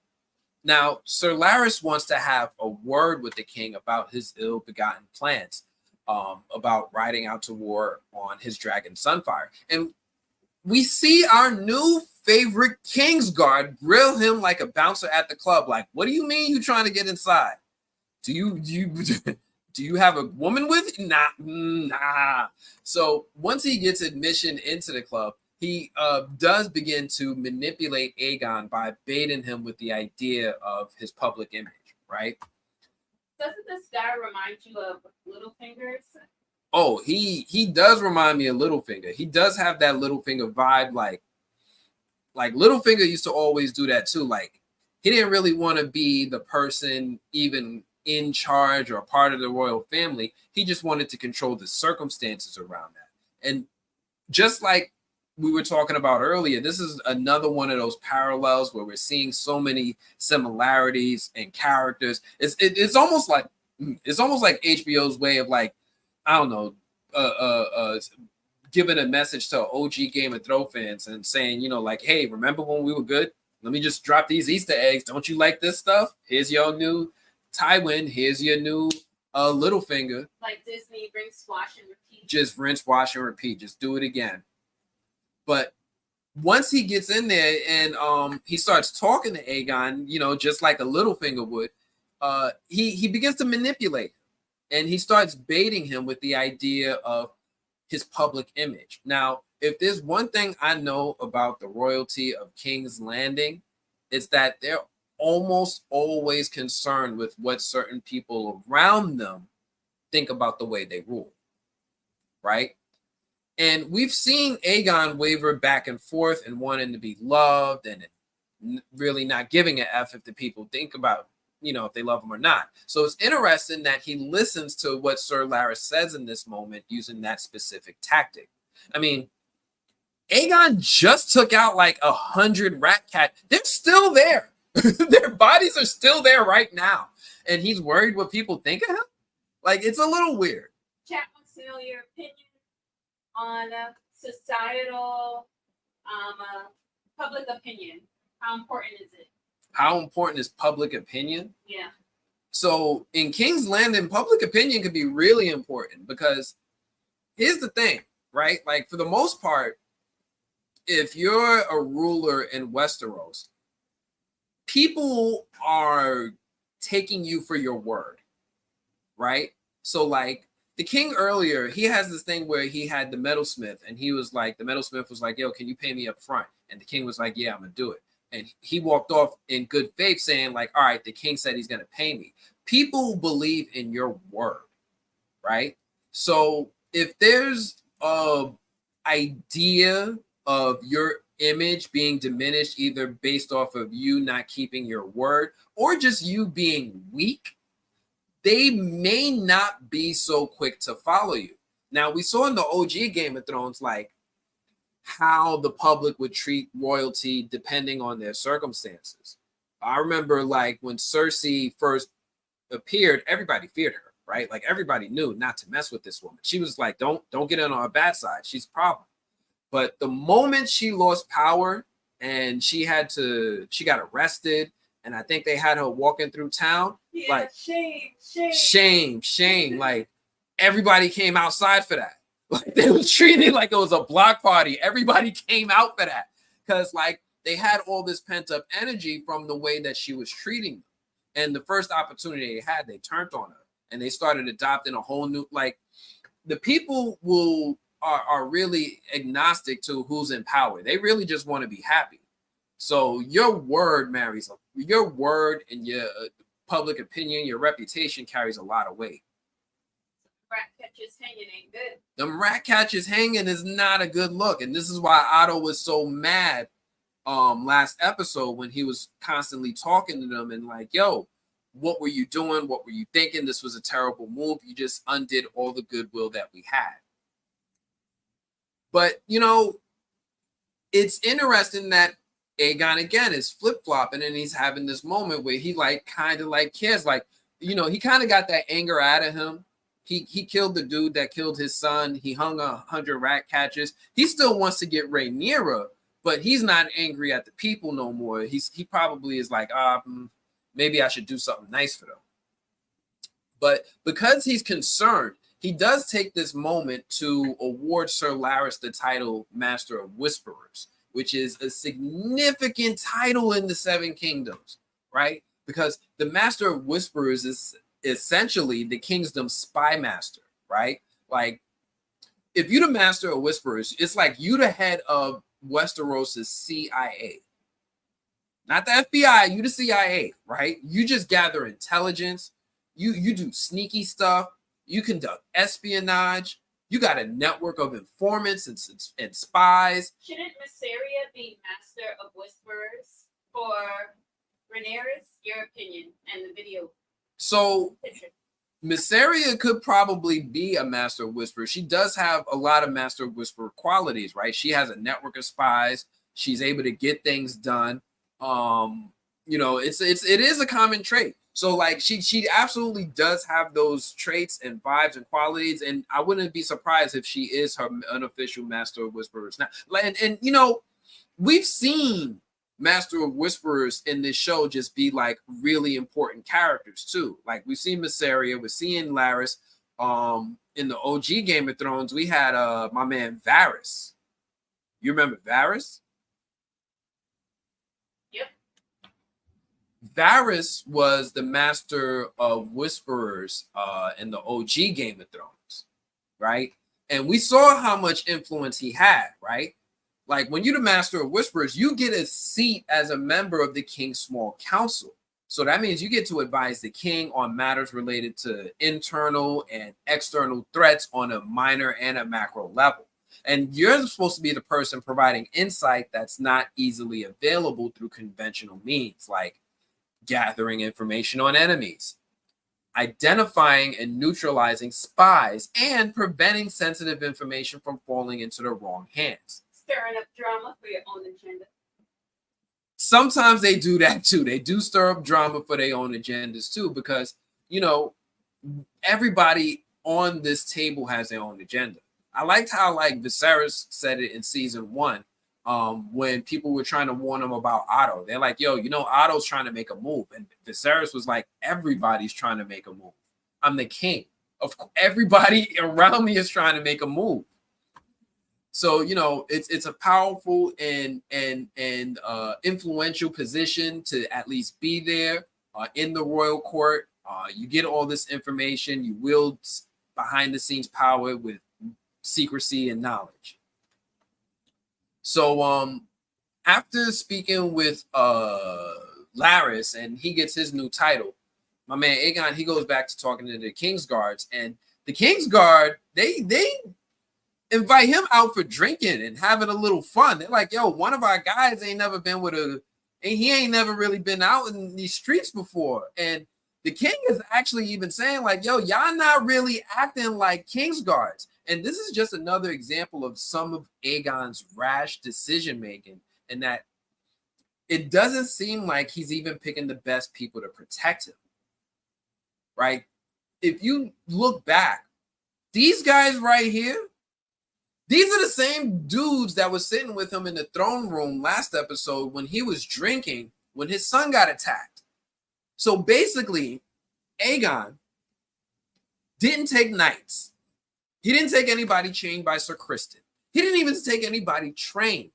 Now, Sir Larys wants to have a word with the king about his ill-begotten plans, about riding out to war on his dragon Sunfire. And we see our new favorite Kingsguard grill him like a bouncer at the club. Like, what do you mean you trying to get inside? Do you have a woman with you? Nah. So once he gets admission into the club, he does begin to manipulate Aegon by baiting him with the idea of his public image, right? Doesn't this guy remind you of Littlefinger's? Oh, he does remind me of Littlefinger. He does have that Littlefinger vibe, like Littlefinger used to always do that too. Like he didn't really want to be the person even in charge or part of the royal family. He just wanted to control the circumstances around that. And just like we were talking about earlier, this is another one of those parallels where we're seeing so many similarities and characters. It's almost like HBO's way of like, I don't know, giving a message to OG Game of Thrones fans and saying, you know, like, hey, remember when we were good? Let me just drop these Easter eggs. Don't you like this stuff? Here's your new Tywin. Here's your new Littlefinger. Like Disney, rinse, wash, and repeat. Just rinse, wash, and repeat. Just do it again. But once he gets in there and he starts talking to Aegon, you know, just like a Littlefinger would, he begins to manipulate him. And he starts baiting him with the idea of his public image. Now, if there's one thing I know about the royalty of King's Landing, it's that they're almost always concerned with what certain people around them think about the way they rule, right? And we've seen Aegon waver back and forth and wanting to be loved and really not giving an F if the people think about, you know, if they love him or not. So it's interesting that he listens to what Sir Larys says in this moment using that specific tactic. I mean, Aegon just took out like 100 rat cat. They're still there. Their bodies are still there right now. And he's worried what people think of him? Like, it's a little weird. Chat wants to know your opinion on societal public opinion. How important is it? How important is public opinion? Yeah. So in King's Landing, public opinion can be really important because here's the thing, right? Like for the most part, if you're a ruler in Westeros, people are taking you for your word, right? So like the king earlier, he has this thing where he had the metalsmith and he was like, the metalsmith was like, yo, can you pay me up front? And the king was like, yeah, I'm gonna do it. And he walked off in good faith saying like, all right, the king said he's going to pay me. People believe in your word, right? So if there's a idea of your image being diminished, either based off of you not keeping your word or just you being weak, they may not be so quick to follow you. Now, we saw in the OG Game of Thrones, like, how the public would treat royalty depending on their circumstances. I remember like when Cersei first appeared, everybody feared her, right? Like everybody knew not to mess with this woman. She was like, don't get in on her bad side. She's a problem. But the moment she lost power and she got arrested and I think they had her walking through town. Yeah, Like, shame. Like, everybody came outside for that. Like, they was treating it like it was a block party. Everybody came out for that because, like, they had all this pent up energy from the way that she was treating them. And the first opportunity they had, they turned on her and they started adopting a whole new, like, the people are really agnostic to who's in power. They really just want to be happy. So your word marries, your word and your public opinion, your reputation carries a lot of weight. Rat catchers hanging ain't good. Them rat catchers hanging is not a good look. And this is why Otto was so mad last episode when he was constantly talking to them and like, yo, what were you doing? What were you thinking? This was a terrible move. You just undid all the goodwill that we had. But, you know, it's interesting that Aegon again is flip-flopping and he's having this moment where he like kind of like cares. Like, you know, he kind of got that anger out of him. He killed the dude that killed his son. He hung 100 rat catchers. He still wants to get Rhaenyra, but he's not angry at the people no more. He probably is like, maybe I should do something nice for them. But because he's concerned, he does take this moment to award Sir Larys the title Master of Whisperers, which is a significant title in the Seven Kingdoms, right? Because the Master of Whisperers is essentially the kingdom's spy master, right? Like, if you're the Master of Whisperers, it's like you the head of Westeros' CIA. Not the FBI, you the CIA, right? You just gather intelligence. You do sneaky stuff. You conduct espionage. You got a network of informants and spies. Shouldn't Mysaria be Master of Whisperers for Rhaenyra? Your opinion and the video. So Mysaria could probably be a Master of Whisperers. She does have a lot of Master of Whisperer qualities, right? She has a network of spies. She's able to get things done. You know, it is a common trait. So like she absolutely does have those traits and vibes and qualities, and I wouldn't be surprised if she is her unofficial Master of Whisperers now. And you know, we've seen Master of Whisperers in this show just be like really important characters too. Like we've seen Mysaria, we're seeing Larys. In the OG Game of Thrones, we had my man Varys. You remember Varys? Varys was the Master of Whisperers in the OG Game of Thrones, right? And we saw how much influence he had, right? Like when you're the Master of Whisperers, you get a seat as a member of the King's Small Council. So that means you get to advise the king on matters related to internal and external threats on a minor and a macro level. And you're supposed to be the person providing insight that's not easily available through conventional means, like gathering information on enemies, identifying and neutralizing spies, and preventing sensitive information from falling into the wrong hands. Stirring up drama for your own agenda. Sometimes they do that too. They do stir up drama for their own agendas too, because, you know, everybody on this table has their own agenda. I liked how like Viserys said it in season 1. When people were trying to warn him about Otto, they're like, yo, you know, Otto's trying to make a move. And Viserys was like, everybody's trying to make a move. I'm the king. Of course, everybody around me is trying to make a move. So, you know, it's a powerful and influential position to at least be there in the royal court. You get all this information. You wield behind the scenes power with secrecy and knowledge. So after speaking with Larys and he gets his new title, my man Aegon, he goes back to talking to the King's Guards, and the King's Guard, they invite him out for drinking and having a little fun. They're like, yo, one of our guys ain't never been he ain't never really been out in these streets before. And the king is actually even saying like, yo, y'all not really acting like King's Guards. And this is just another example of some of Aegon's rash decision-making, and that it doesn't seem like he's even picking the best people to protect him, right? If you look back, these guys right here, these are the same dudes that was sitting with him in the throne room last episode when he was drinking, when his son got attacked. So basically, Aegon didn't take knights. He didn't take anybody chained by Sir Kristen. He didn't even take anybody trained.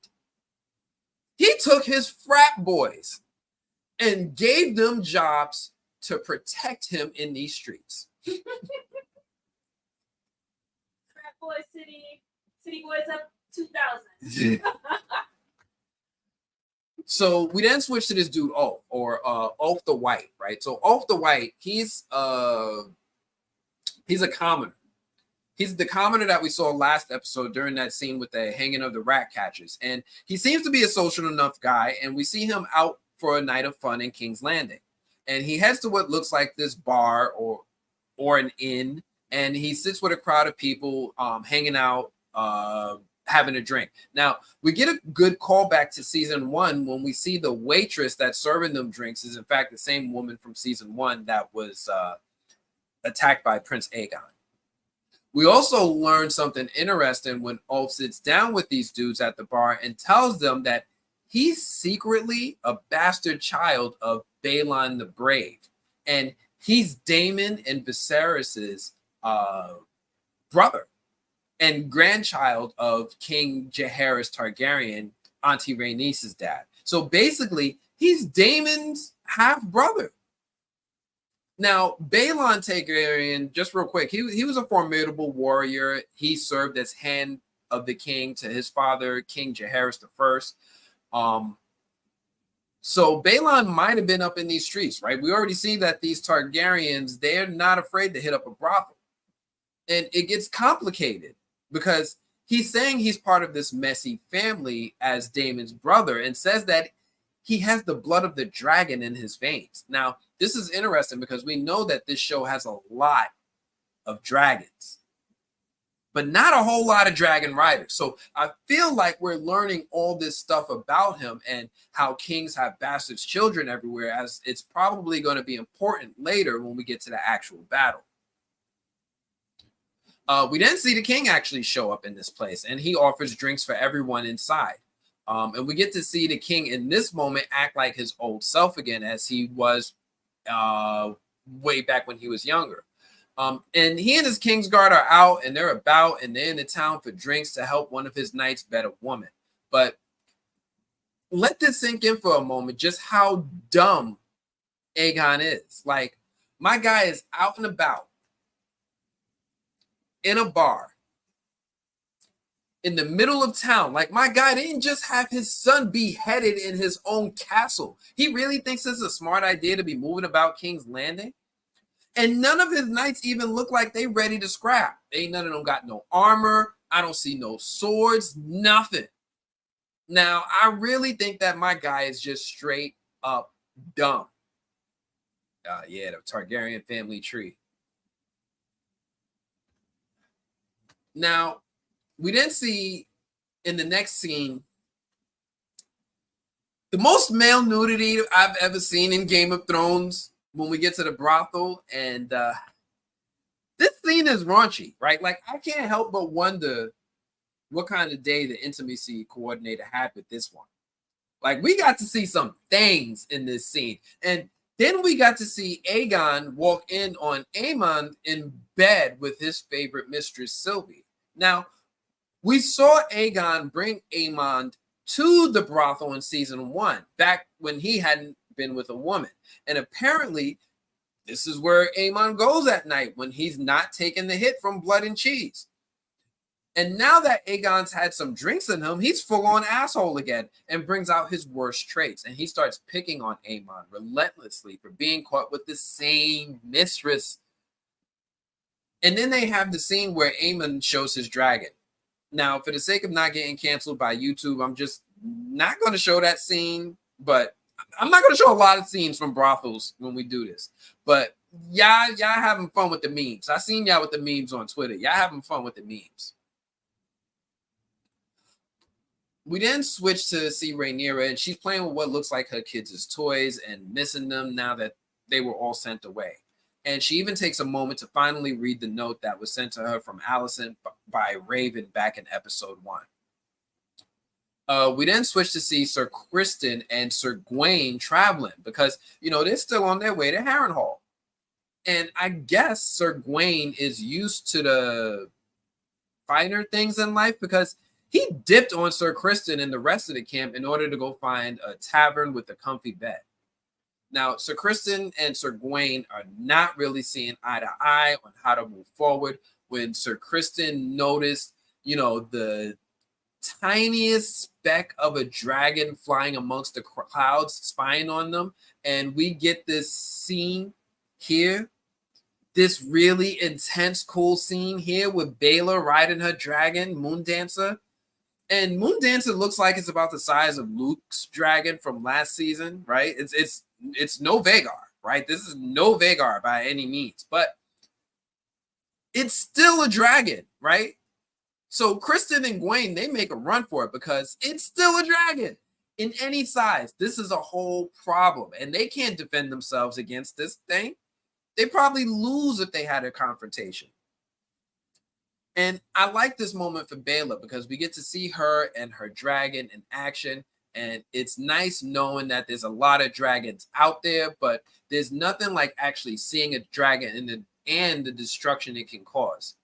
He took his frat boys and gave them jobs to protect him in these streets. Frat boy city boys up 2000. So we then switch to this dude Ulf, or Ulf the White, right? So Ulf the White, he's a commoner. He's the commoner that we saw last episode during that scene with the hanging of the rat catchers. And he seems to be a social enough guy, and we see him out for a night of fun in King's Landing. And he heads to what looks like this bar or an inn, and he sits with a crowd of people hanging out, having a drink. Now, we get a good callback to season 1 when we see the waitress that's serving them drinks is in fact the same woman from season 1 that was attacked by Prince Aegon. We also learn something interesting when Ulf sits down with these dudes at the bar and tells them that he's secretly a bastard child of Balon the Brave. And he's Daemon and Viserys's brother and grandchild of King Jaehaerys Targaryen, Auntie Rhaenys' dad. So basically, he's Daemon's half-brother. Now, Balon Targaryen, just real quick, he was a formidable warrior. He served as hand of the king to his father, King Jaehaerys I. So Balon might have been up in these streets, right? We already see that these Targaryens, they're not afraid to hit up a brothel. And it gets complicated because he's saying he's part of this messy family as Daemon's brother and says that he has the blood of the dragon in his veins. Now, this is interesting because we know that this show has a lot of dragons, but not a whole lot of dragon riders. So I feel like we're learning all this stuff about him and how kings have bastards children everywhere, as it's probably going to be important later when we get to the actual battle. We then see the king actually show up in this place, and he offers drinks for everyone inside. And we get to see the king in this moment act like his old self again, as he was way back when he was younger. And he and his Kingsguard are out, and they're in the town for drinks to help one of his knights bet a woman. But let this sink in for a moment, just how dumb Aegon is. Like, my guy is out and about in a bar in the middle of town. Like, my guy didn't just have his son beheaded in his own castle. He really thinks it's a smart idea to be moving about King's Landing? And none of his knights even look like they ready to scrap. Ain't none of them got no armor. I don't see no swords, nothing. Now, I really think that my guy is just straight up dumb. Yeah, the Targaryen family tree. Now, we then see in the next scene the most male nudity I've ever seen in Game of Thrones when we get to the brothel. And this scene is raunchy, right? Like, I can't help but wonder what kind of day the intimacy coordinator had with this one. Like, we got to see some things in this scene. And then we got to see Aegon walk in on Aemond in bed with his favorite mistress, Sylvie. Now, we saw Aegon bring Aemond to the brothel in season 1, back when he hadn't been with a woman. And apparently, this is where Aemond goes at night when he's not taking the hit from blood and cheese. And now that Aegon's had some drinks in him, he's full on asshole again and brings out his worst traits. And he starts picking on Aemond relentlessly for being caught with the same mistress. And then they have the scene where Aemond shows his dragon. Now, for the sake of not getting canceled by YouTube, I'm just not going to show that scene. But I'm not going to show a lot of scenes from brothels when we do this. But y'all having fun with the memes. I seen y'all with the memes on Twitter. Y'all having fun with the memes. We then switch to see Rhaenyra, and she's playing with what looks like her kids' toys and missing them now that they were all sent away. And she even takes a moment to finally read the note that was sent to her from Alicent by Raven back in episode 1. We then switch to see Sir Kristen and Sir Gawain traveling because, they're still on their way to Harrenhal. And I guess Sir Gawain is used to the finer things in life because he dipped on Sir Kristen and the rest of the camp in order to go find a tavern with a comfy bed. Now, Sir Kristen and Sir Gawain are not really seeing eye to eye on how to move forward. When Sir Kristen noticed, the tiniest speck of a dragon flying amongst the clouds, spying on them, and we get this scene here, this really intense, cool scene here with Baela riding her dragon, Moondancer. And Moondancer looks like it's about the size of Luke's dragon from last season, right? It's no Vhagar, right? This is no Vhagar by any means, but it's still a dragon, right? So Kristen and Gawain, they make a run for it because it's still a dragon in any size. This is a whole problem, and they can't defend themselves against this thing. They probably lose if they had a confrontation. And I like this moment for Baela because we get to see her and her dragon in action. And it's nice knowing that there's a lot of dragons out there, but there's nothing like actually seeing a dragon and the destruction it can cause.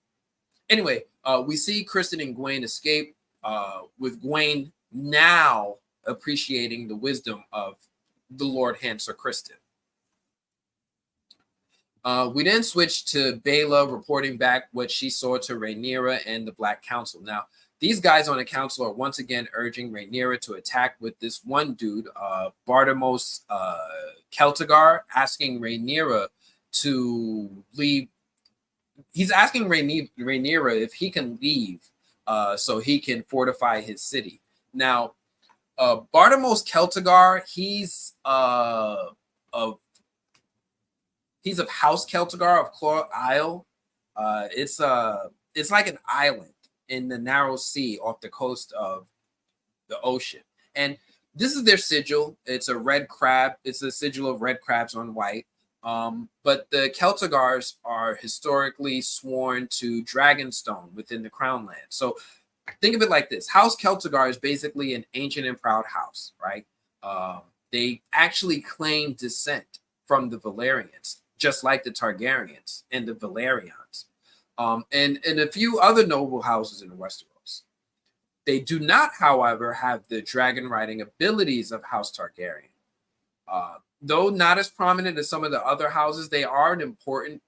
Anyway, we see Kristen and Gawain escape, with Gawain now appreciating the wisdom of the Lord Hand Sir Kristen. We then switch to Baela reporting back what she saw to Rhaenyra and the Black Council. Now, these guys on the council are once again urging Rhaenyra to attack with this one dude, Bartimos Celtigar, asking Rhaenyra to leave. He's asking Rhaenyra if he can leave so he can fortify his city. Now, Bartimos Celtigar, he's of House Celtigar of Claw Isle. It's like an island in the narrow sea off the coast of the ocean. And this is their sigil. It's a red crab. It's a sigil of red crabs on white. But the Celtigars are historically sworn to Dragonstone within the Crown Land. So think of it like this. House Celtigar is basically an ancient and proud house, right? They actually claim descent from the Valerians, just like the Targaryens and the Valerians, and a few other noble houses in Westeros. They do not, however, have the dragon riding abilities of House Targaryen. Though not as prominent as some of the other houses, they are an important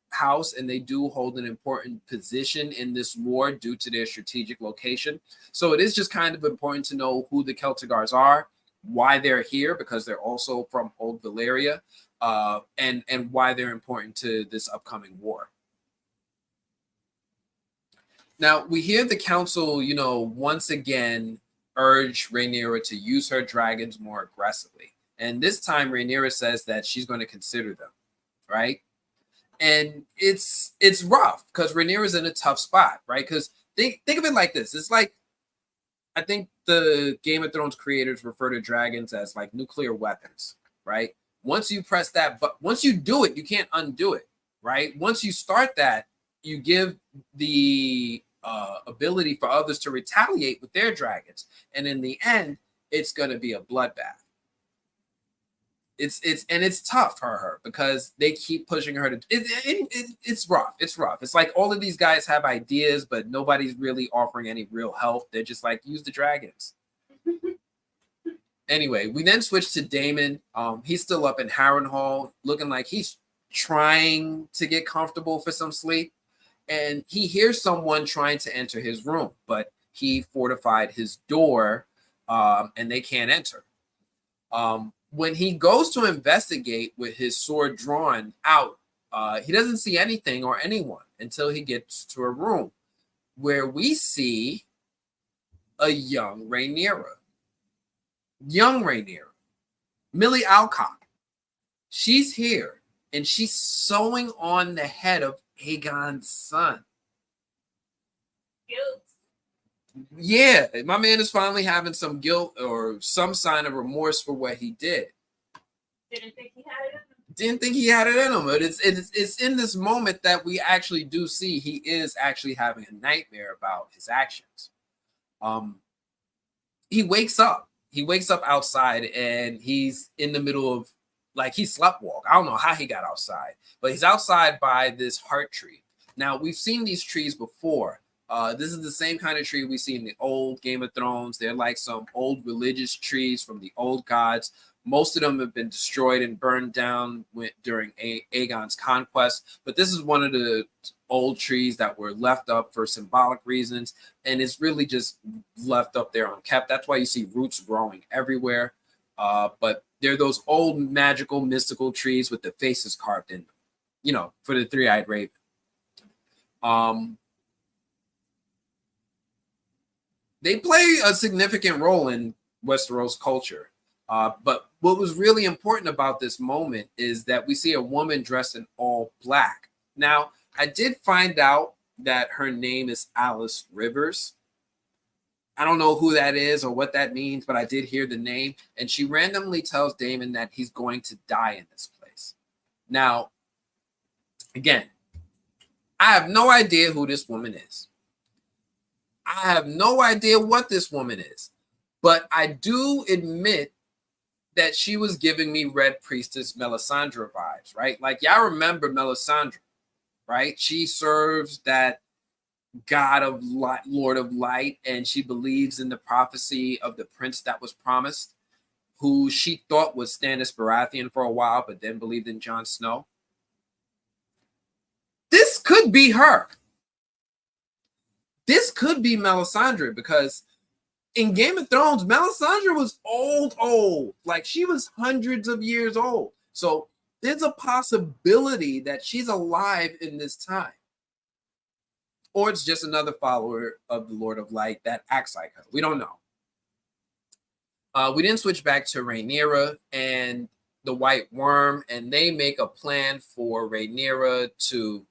house and they do hold an important position in this war due to their strategic location. So it is just kind of important to know who the Celtigars are, why they're here, because they're also from Old Valyria, and why they're important to this upcoming war. Now, we hear the council, once again urge Rhaenyra to use her dragons more aggressively. And this time, Rhaenyra says that she's going to consider them, right? And it's rough because Rhaenyra's in a tough spot, right? Because think of it like this. It's like, I think the Game of Thrones creators refer to dragons as like nuclear weapons, right? Once you press that, but once you do it, you can't undo it, right? Once you start that, you give the ability for others to retaliate with their dragons. And in the end, it's going to be a bloodbath. It's tough for her because they keep pushing her to. It's rough. It's rough. It's like all of these guys have ideas, but nobody's really offering any real help. They're just like, use the dragons. Anyway, we then switch to Daemon. He's still up in Harrenhal, looking like he's trying to get comfortable for some sleep, and he hears someone trying to enter his room, but he fortified his door, and they can't enter. When he goes to investigate with his sword drawn out, he doesn't see anything or anyone until he gets to a room where we see a young Rhaenyra. Young Rhaenyra, Millie Alcock. She's here, and she's sewing on the head of Aegon's son. Guilt. Yeah, my man is finally having some guilt or some sign of remorse for what he did. Didn't think he had it in him. Didn't think he had it in him. But it's in this moment that we actually do see he is actually having a nightmare about his actions. he wakes up. He wakes up outside and he's in the middle of, like, he slept walk. I don't know how he got outside, but he's outside by this heart tree. Now, we've seen these trees before. This is the same kind of tree we see in the old Game of Thrones. They're like some old religious trees from the old gods. Most of them have been destroyed and burned down during Aegon's conquest. But this is one of the old trees that were left up for symbolic reasons. And it's really just left up there unkept. That's why you see roots growing everywhere. But they're those old magical, mystical trees with the faces carved in them, you know, for the three-eyed raven. They play a significant role in Westeros culture. But what was really important about this moment is that we see a woman dressed in all black. Now, I did find out that her name is Alice Rivers. I don't know who that is or what that means, but I did hear the name. And she randomly tells Daemon that he's going to die in this place. Now, again, I have no idea who this woman is. I have no idea what this woman is. But I do admit that she was giving me Red Priestess Melisandre vibes, right? Like, y'all remember Melisandre, right? She serves that God of light, Lord of light, and she believes in the prophecy of the prince that was promised, who she thought was Stannis Baratheon for a while, but then believed in Jon Snow. This could be her. This could be Melisandre, because in Game of Thrones, Melisandre was old. Like, she was hundreds of years old. So there's a possibility that she's alive in this time. Or it's just another follower of the Lord of Light that acts like her. We don't know. We then switch back to Rhaenyra and the White Worm, and they make a plan for Rhaenyra to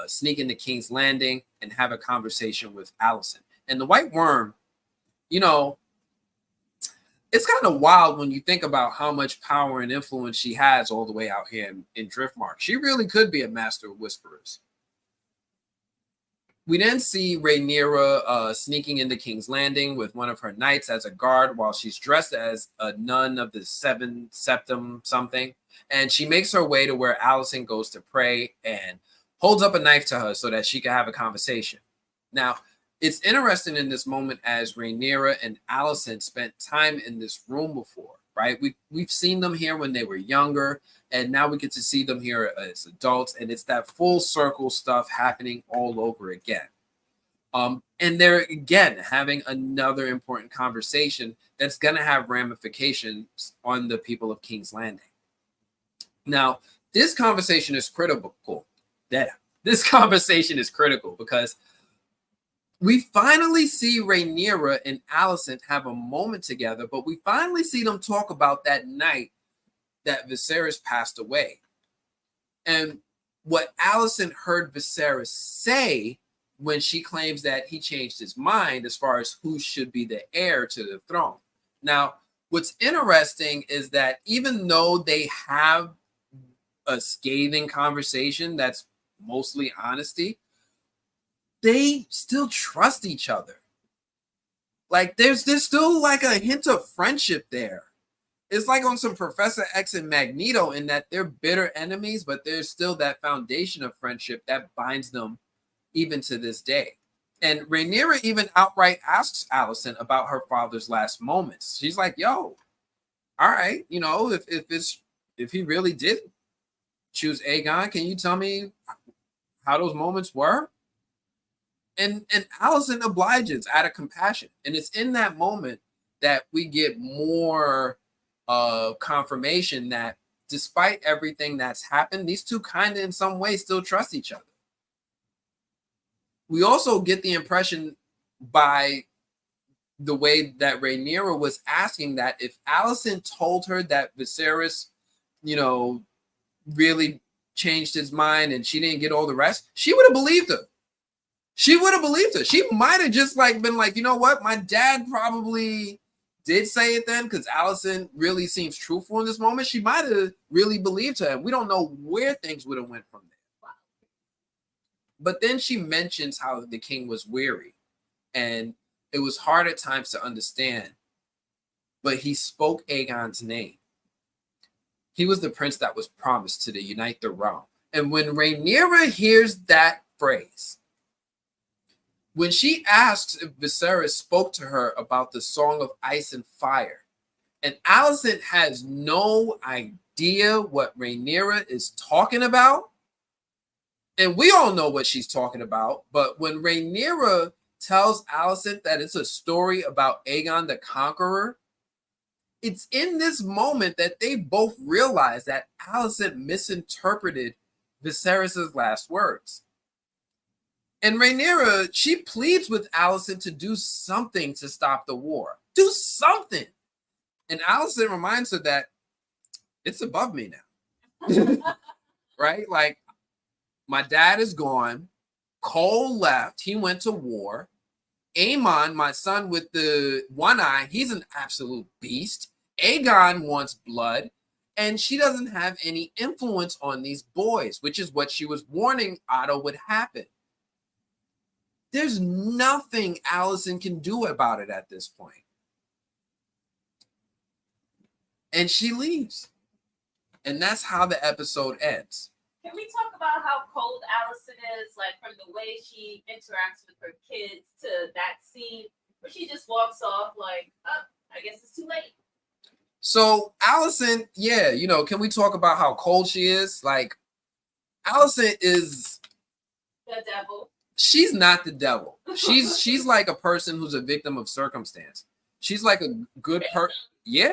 sneak into King's Landing and have a conversation with Alicent. And the White Worm, you know, it's kind of wild when you think about how much power and influence she has all the way out here in Driftmark. She really could be a master of whisperers. We then see Rhaenyra sneaking into King's Landing with one of her knights as a guard while she's dressed as a nun of the Seven Septim something. And she makes her way to where Alicent goes to pray and holds up a knife to her so that she can have a conversation. Now, it's interesting in this moment as Rhaenyra and Alicent spent time in this room before, right? We've seen them here when they were younger, and now we get to see them here as adults, and it's that full circle stuff happening all over again. And they're, again, having another important conversation that's going to have ramifications on the people of King's Landing. Now, this conversation is critical. This conversation is critical because we finally see Rhaenyra and Alicent have a moment together, but we finally see them talk about that night that Viserys passed away. And what Alicent heard Viserys say when she claims that he changed his mind as far as who should be the heir to the throne. Now, what's interesting is that even though they have a scathing conversation that's mostly honesty, they still trust each other. Like, there's still like a hint of friendship there. It's like on some Professor X and Magneto in that they're bitter enemies, but there's still that foundation of friendship that binds them even to this day. And Rhaenyra even outright asks Alicent about her father's last moments. She's like, yo, all right, you know, if he really did choose Aegon, can you tell me how those moments were? And Alicent obliges out of compassion. And it's in that moment that we get more confirmation that despite everything that's happened, these two kind of in some way still trust each other. We also get the impression by the way that Rhaenyra was asking that if Alicent told her that Viserys, you know, really changed his mind and she didn't get all the rest, she would have believed her. She would have believed her. She might have just like been like, you know what? My dad probably did say it then because Alicent really seems truthful in this moment. She might have really believed her. And we don't know where things would have went from there. But then she mentions how the king was weary. And It was hard at times to understand, but he spoke Aegon's name. He was the prince that was promised to unite the realm. And when Rhaenyra hears that phrase, when she asks if Viserys spoke to her about the Song of Ice and Fire, and Alicent has no idea what Rhaenyra is talking about, and we all know what she's talking about, but when Rhaenyra tells Alicent that it's a story about Aegon the Conqueror, it's in this moment that they both realize that Alicent misinterpreted Viserys' last words. And Rhaenyra, she pleads with Alicent to do something to stop the war. Do something. And Alicent reminds her that it's above me now. Right? Like, my dad is gone. Cole left. He went to war. Aemon, my son with the one eye, he's an absolute beast. Aegon wants blood. And she doesn't have any influence on these boys, which is what she was warning Otto would happen. There's nothing Alicent can do about it at this point. And she leaves. And that's how the episode ends. Can we talk about how cold Alicent is? Like, from the way she interacts with her kids to that scene where she just walks off like, oh, I guess it's too late. So Alicent, yeah, can we talk about how cold she is? Like, Alicent is the devil. She's not the devil. She's like a person who's a victim of circumstance. She's like a good person. Yeah,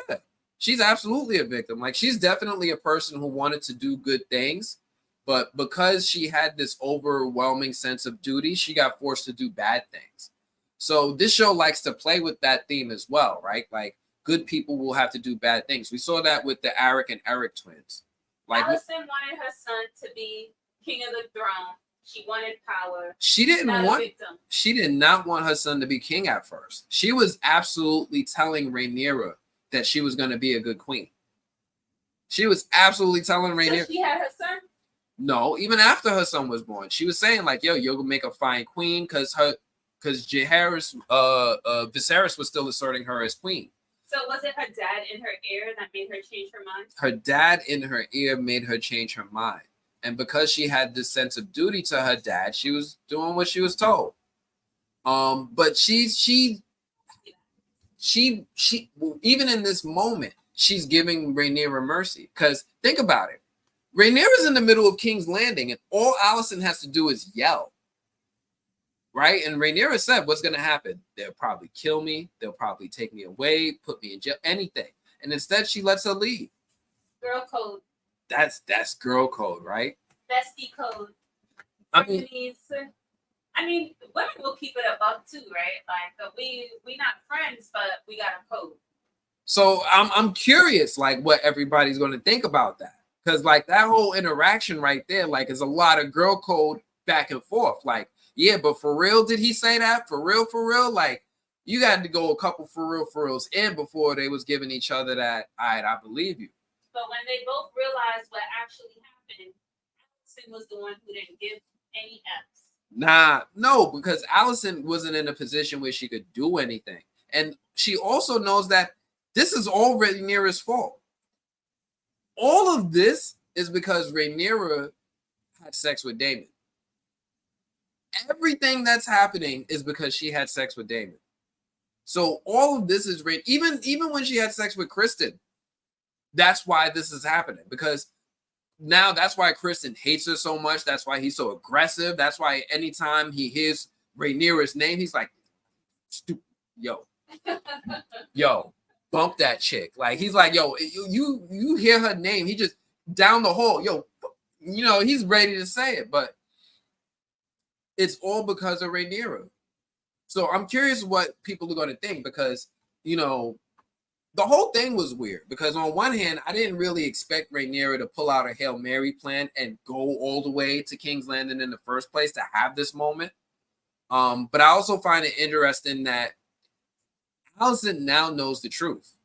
she's absolutely a victim. Like, she's definitely a person who wanted to do good things, but because she had this overwhelming sense of duty, she got forced to do bad things. So this show likes to play with that theme as well, right? Like, good people will have to do bad things. We saw that with the Eric and Eric twins. Like, Alicent wanted her son to be king of the throne. She wanted power. She did not want her son to be king at first. She was absolutely telling Rhaenyra that she was going to be a good queen. She was absolutely telling Rhaenyra. So she had her son? No, even after her son was born, she was saying like, "Yo, you're gonna make a fine queen," because Viserys was still asserting her as queen. So was it her dad in her ear that made her change her mind? Her dad in her ear made her change her mind. And because she had this sense of duty to her dad, she was doing what she was told. But she even in this moment, she's giving Rhaenyra mercy. Because think about it. Rhaenyra's in the middle of King's Landing, and all Alicent has to do is yell. Right? And Rhaenyra said, what's going to happen? They'll probably kill me. They'll probably take me away, put me in jail, anything. And instead, she lets her leave. Girl code. That's girl code, right? Bestie code. I mean, women will keep it above too, right? Like, we not friends, but we got a code. So I'm curious, like, what everybody's going to think about that, because like that whole interaction right there, like, is a lot of girl code back and forth. Like, yeah, but for real, did he say that? For real? Like, you got to go a couple for reals in before they was giving each other that, all right, I believe you. But when they both realized what actually happened, Alicent was the one who didn't give any F's. Nah, no, because Alicent wasn't in a position where she could do anything. And she also knows that this is all Rhaenyra's fault. All of this is because Rhaenyra had sex with Daemon. Everything that's happening is because she had sex with Daemon. So all of this is even when she had sex with Kristen, that's why this is happening, because now that's why Kristen hates her so much. That's why he's so aggressive. That's why anytime he hears Rhaenyra's name, he's like, stupid, yo, bump that chick. Like, he's like, yo, you hear her name, he just down the hall, yo, he's ready to say it, but it's all because of Rhaenyra. So I'm curious what people are going to think, because, the whole thing was weird, because on one hand, I didn't really expect Rhaenyra to pull out a Hail Mary plan and go all the way to King's Landing in the first place to have this moment. But I also find it interesting that Alicent now knows the truth,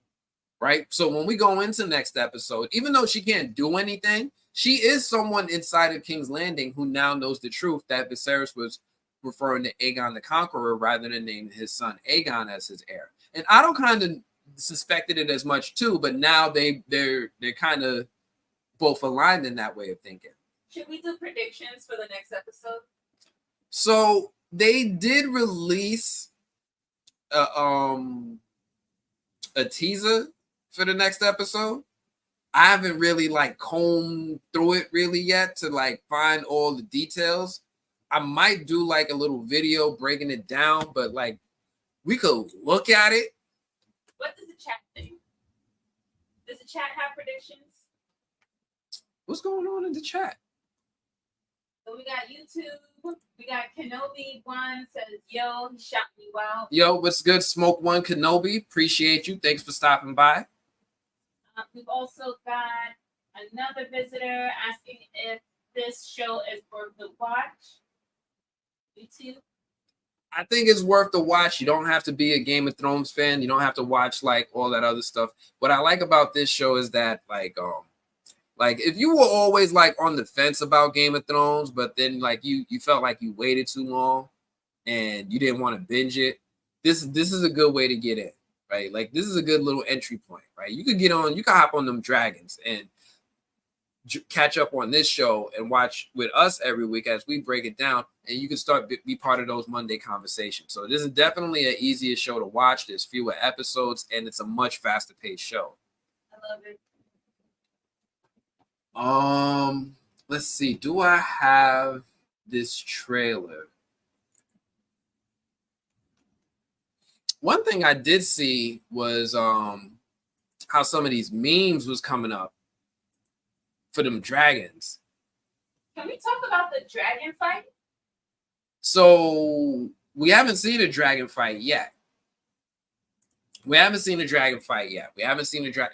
right? So when we go into next episode, even though she can't do anything, she is someone inside of King's Landing who now knows the truth that Viserys was referring to Aegon the Conqueror rather than naming his son Aegon as his heir. And I don't kind of suspected it as much too, but now they're kind of both aligned in that way of thinking. Should we do predictions for the next episode? So they did release a teaser for the next episode. I haven't really like combed through it really yet to like find all the details. I might do like a little video breaking it down, but like we could look at it. What does the chat think? Does the chat have predictions? What's going on in the chat? So we got YouTube. We got Kenobi one says, yo, he shot me out. Yo, what's good? Smoke One Kenobi. Appreciate you. Thanks for stopping by. We've also got another visitor asking if this show is worth the watch. YouTube. I think it's worth the watch. You don't have to be a Game of Thrones fan. You don't have to watch like all that other stuff. What I like about this show is that like if you were always like on the fence about Game of Thrones, but then like you felt like you waited too long and you didn't want to binge it, this is a good way to get in, right? Like this is a good little entry point, right? You could hop on them dragons and catch up on this show and watch with us every week as we break it down, and you can start be part of those Monday conversations. So this is definitely an easier show to watch. There's fewer episodes and it's a much faster paced show. I love it. Let's see. Do I have this trailer? One thing I did see was how some of these memes was coming up for them dragons. Can we talk about the dragon fight? So we haven't seen a dragon fight yet. We haven't seen a dragon,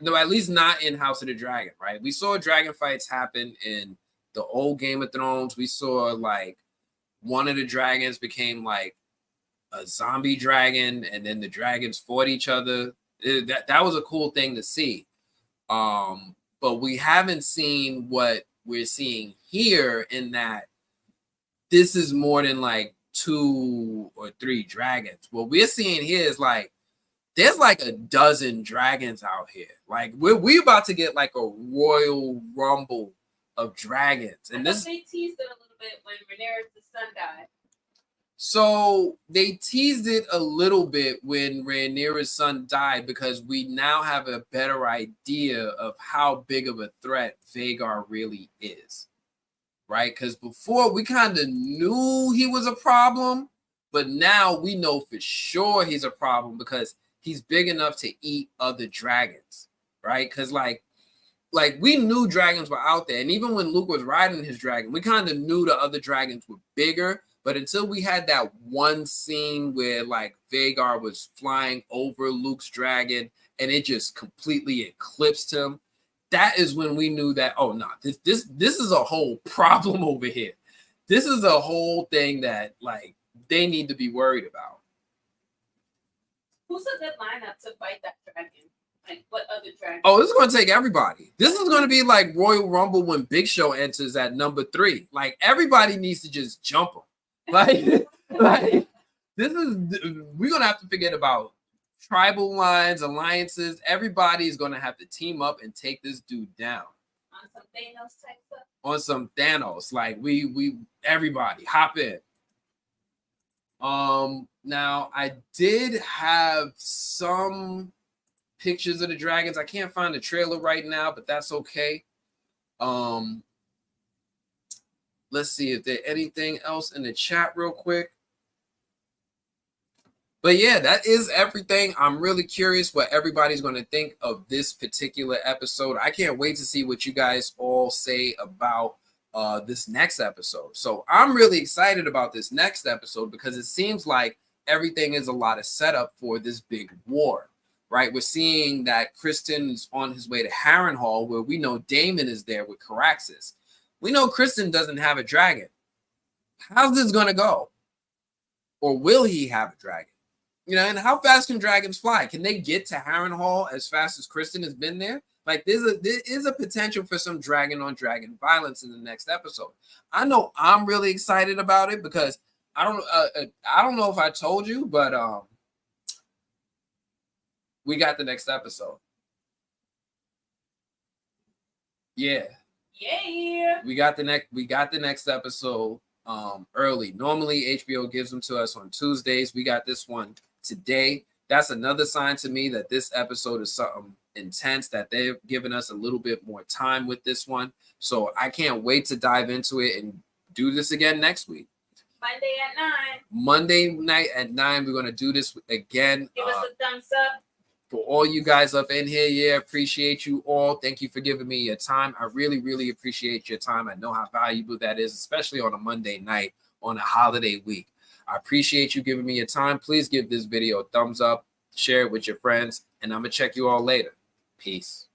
no, at least not in House of the Dragon, right? We saw dragon fights happen in the old Game of Thrones. We saw like one of the dragons became like a zombie dragon, and then the dragons fought each other. That was a cool thing to see. But we haven't seen what we're seeing here, in that this is more than like 2 or 3 dragons. What we're seeing here is like there's like a dozen dragons out here. Like we're about to get like a royal rumble of dragons. And this they teased it a little bit when Rhaenyra's son died. So they teased it a little bit when Rhaenyra's son died, because we now have a better idea of how big of a threat Vhagar really is, right? Because before we kind of knew he was a problem, but now we know for sure he's a problem because he's big enough to eat other dragons, right? Because like we knew dragons were out there, and even when Luke was riding his dragon, we kind of knew the other dragons were bigger. But until we had that one scene where like Vhagar was flying over Luke's dragon and it just completely eclipsed him, that is when we knew that, oh no, this is a whole problem over here. This is a whole thing that like they need to be worried about. Who's a good lineup to fight that dragon? Like what other dragon? Oh, this is going to take everybody. This is going to be like Royal Rumble when Big Show enters at number 3. Like everybody needs to just jump him. Like this is, we're going to have to forget about tribal lines, alliances. Everybody is going to have to team up and take this dude down. On some Thanos type stuff? On some Thanos. Like we everybody hop in. Now I did have some pictures of the dragons. I can't find the trailer right now, but that's okay. Let's see if there's anything else in the chat real quick. But yeah, that is everything. I'm really curious what everybody's going to think of this particular episode. I can't wait to see what you guys all say about this next episode. So I'm really excited about this next episode because it seems like everything is a lot of setup for this big war, right? We're seeing that Kristen is on his way to Harrenhal, where we know Daemon is there with Caraxes. We know Kristen doesn't have a dragon. How's this going to go? Or will he have a dragon? You know, and how fast can dragons fly? Can they get to Harrenhal as fast as Kristen has been there? Like, there is a potential for some dragon on dragon violence in the next episode. I know I'm really excited about it because I don't know if I told you, but we got the next episode. Yeah. Yeah. We got the next episode early. Normally HBO gives them to us on Tuesdays. We got this one today. That's another sign to me that this episode is something intense, that they've given us a little bit more time with this one. So I can't wait to dive into it and do this again next week. Monday at 9. Monday night at 9, we're going to do this again. Give us a thumbs up. For all you guys up in here, yeah, appreciate you all. Thank you for giving me your time. I really, really appreciate your time. I know how valuable that is, especially on a Monday night on a holiday week. I appreciate you giving me your time. Please give this video a thumbs up, share it with your friends, and I'm going to check you all later. Peace.